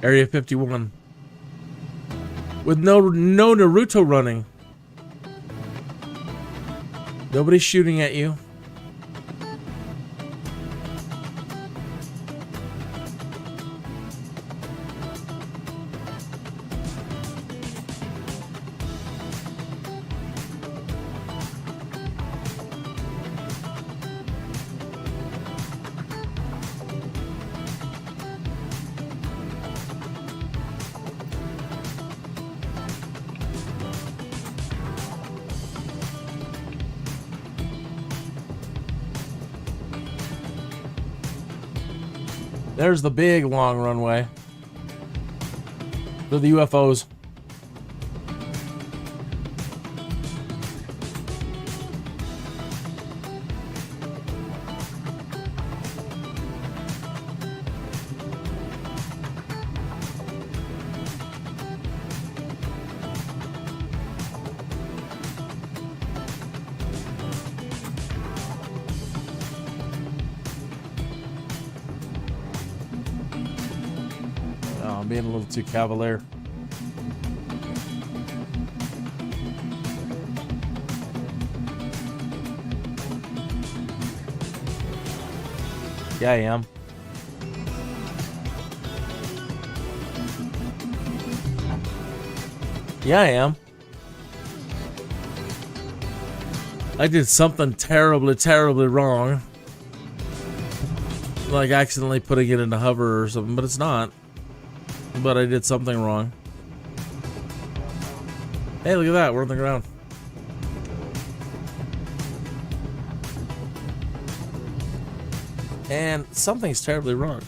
S2: Area 51. With no Naruto running. Nobody's shooting at you. There's the big long runway. They're the UFOs. I'm being a little too cavalier. Yeah, I am. Yeah, I am. I did something terribly, terribly wrong. Like accidentally putting it into hover or something, but it's not. But I did something wrong. Hey, look at that. We're on the ground. And something's terribly wrong.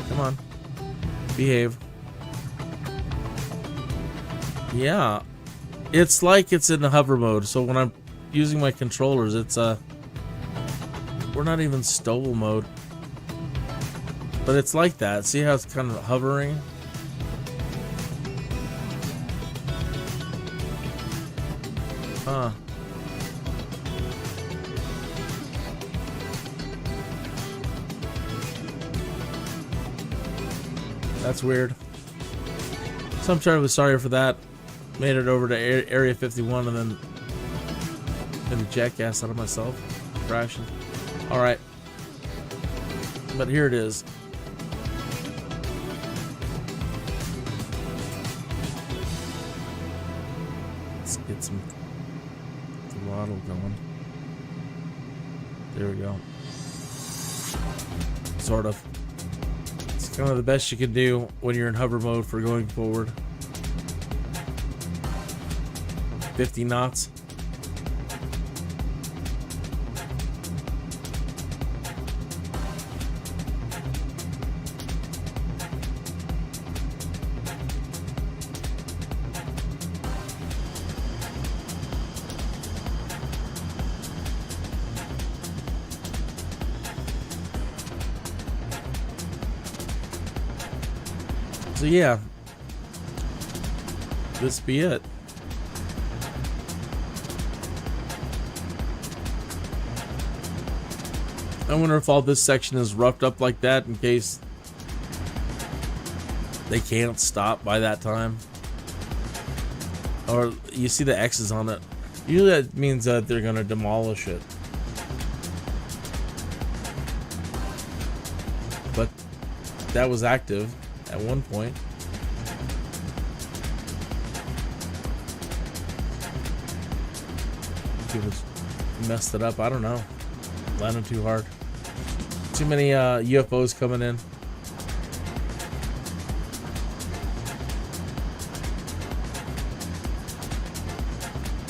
S2: Come on. Behave. Yeah. It's like it's in the hover mode. So when I'm using my controllers, it's we're not even stole mode. But it's like that. See how it's kind of hovering? Huh. That's weird. So I'm terribly sorry for that. Made it over to Area 51 and then made a jackass out of myself. Crashing. Alright. But here it is. Let's get some throttle going. There we go. Sort of. It's kind of the best you can do when you're in hover mode for going forward. 50 knots. So yeah, this be it. I wonder if all this section is roughed up like that in case they can't stop by that time. Or you see the X's on it. Usually that means that they're gonna demolish it. But that was active at one point. People messed it up. I don't know. Landed too hard. Too many UFOs coming in.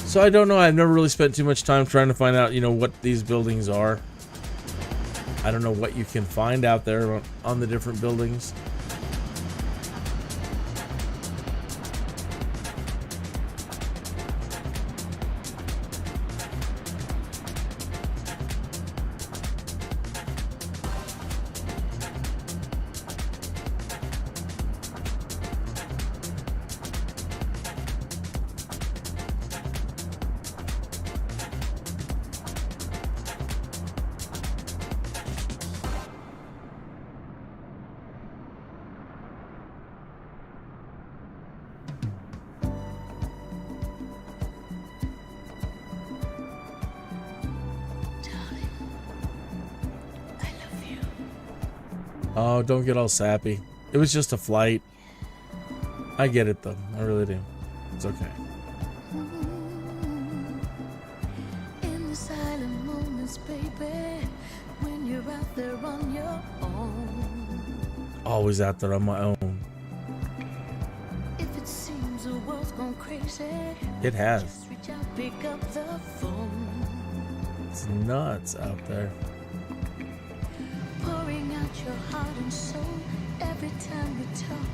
S2: So I don't know. I've never really spent too much time trying to find out, you know, what these buildings are. I don't know what you can find out there on the different buildings. Oh, don't get all sappy. It was just a flight. I get it though. I really do. It's okay.
S4: In the silent moments, baby, when you're out there on your own.
S2: Always out there on my own.
S4: If it seems the world's gone crazy,
S2: It has.
S4: just reach out, pick up the phone.
S2: It's nuts out there.
S4: Pouring out your heart and soul every time we talk.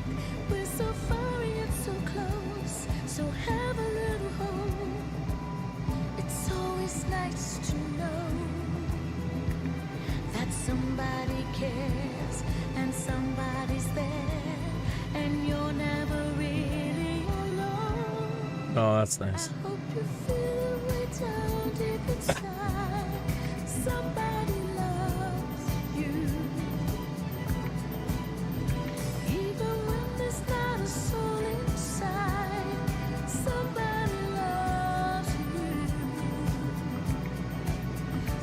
S4: We're so far yet so close, so have a little hope. It's always nice to know that somebody cares and somebody's there, and you're never really alone.
S2: Oh, that's nice.
S4: I hope you feel it way down deep inside. Somebody loves you. Even when there's not a soul inside, somebody loves you.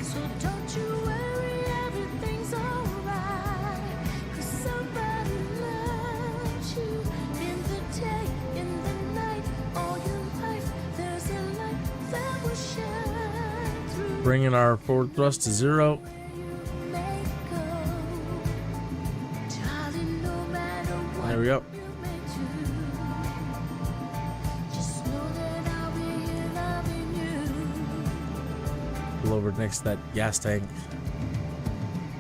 S4: So don't you worry, everything's alright, 'cause somebody loves you. In the day, in the night, all your life, there's a light that will shine through.
S2: Bringing our forward thrust to 0. There we go. Pull over next to that gas tank.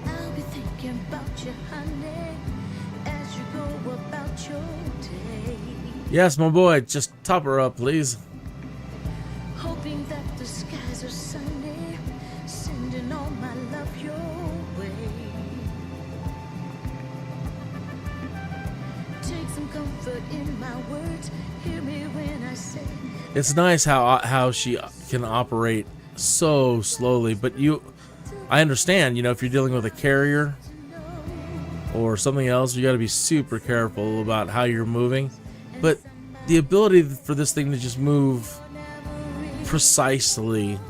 S4: I'll be thinking about you, honey, as you go about your day.
S2: Yes, my boy. Just top her up, please.
S4: Hoping that the skies are sunny, sending all my love your way. Take some comfort in my words, hear me when I say.
S2: It's nice how she can operate so slowly, but I understand, you know, if you're dealing with a carrier or something else, you got to be super careful about how you're moving. But the ability for this thing to just move precisely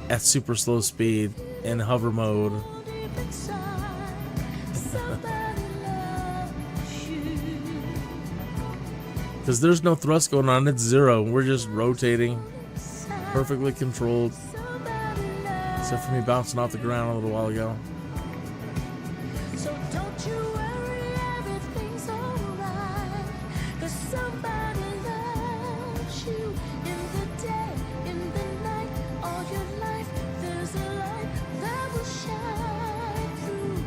S2: at super slow speed in hover mode. Because there's no thrust going on, it's 0. We're just rotating, perfectly controlled. Except for me bouncing off the ground a little while ago.
S4: So don't you worry, everything's alright, 'cause somebody loves you. In the day, in the night, all your life, there's a light that will shine through.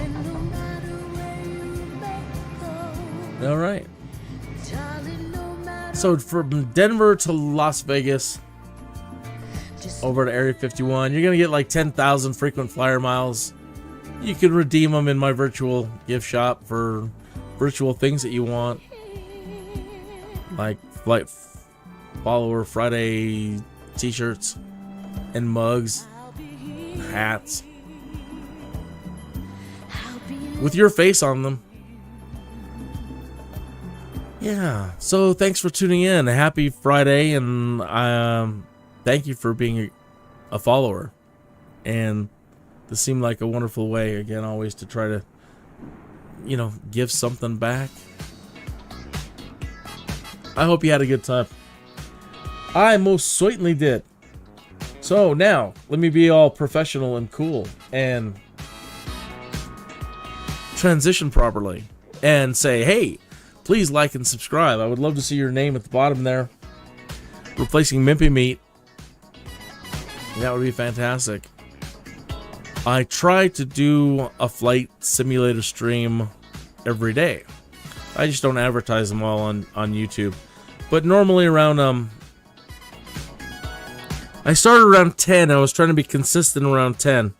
S4: And no matter where you may go,
S2: All right.
S4: darling, no matter
S2: So from Denver to Las Vegas,
S4: just
S2: over to Area 51, you're going to get like 10,000 frequent flyer miles. You can redeem them in my virtual gift shop for virtual things that you want, like Flight Follower Friday t-shirts and mugs, hats with your face on them. Yeah, so thanks for tuning in. Happy Friday, and thank you for being a follower. And this seemed like a wonderful way, again, always to try to, you know, give something back. I hope you had a good time. I most certainly did. So now, let me be all professional and cool and transition properly and say, hey, please like and subscribe. I would love to see your name at the bottom there, replacing Mimpy Meat. That would be fantastic. I try to do a flight simulator stream every day. I just don't advertise them all on YouTube. But normally around, I started around 10. I was trying to be consistent around 10.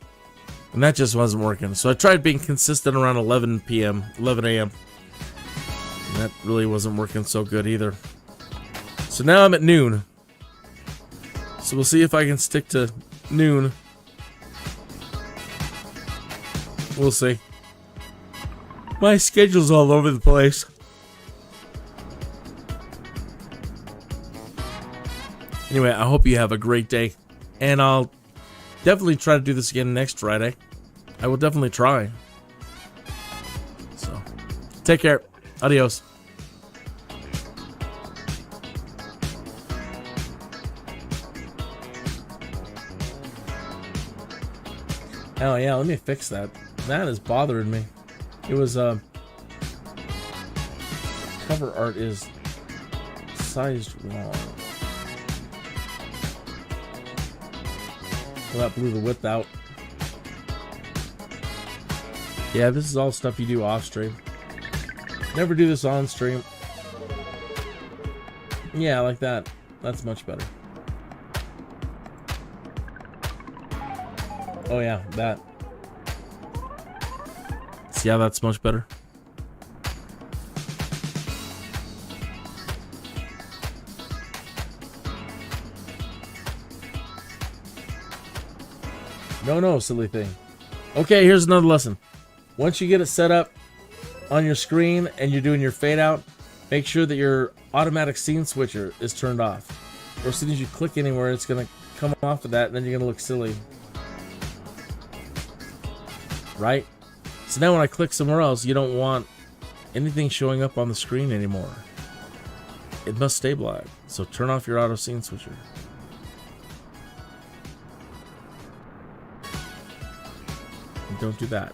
S2: And that just wasn't working. So I tried being consistent around 11 p.m., 11 a.m. And that really wasn't working so good either. So now I'm at noon. So we'll see if I can stick to noon. We'll see. My schedule's all over the place. Anyway, I hope you have a great day. And I'll definitely try to do this again next Friday. I will definitely try. So, take care. Adios. Oh yeah, let me fix that. That is bothering me. It was cover art is sized wrong. Well, that blew the width out. Yeah, this is all stuff you do off stream. Never do this on stream. Yeah, like that. That's much better. Oh yeah, that. See how that's much better? No, silly thing. Okay, here's another lesson. Once you get it set up on your screen and you're doing your fade out, make sure that your automatic scene switcher is turned off. Or as soon as you click anywhere, it's going to come off of that, and then you're going to look silly. Right? So now when I click somewhere else, you don't want anything showing up on the screen anymore. It must stay black. So turn off your auto scene switcher. And don't do that.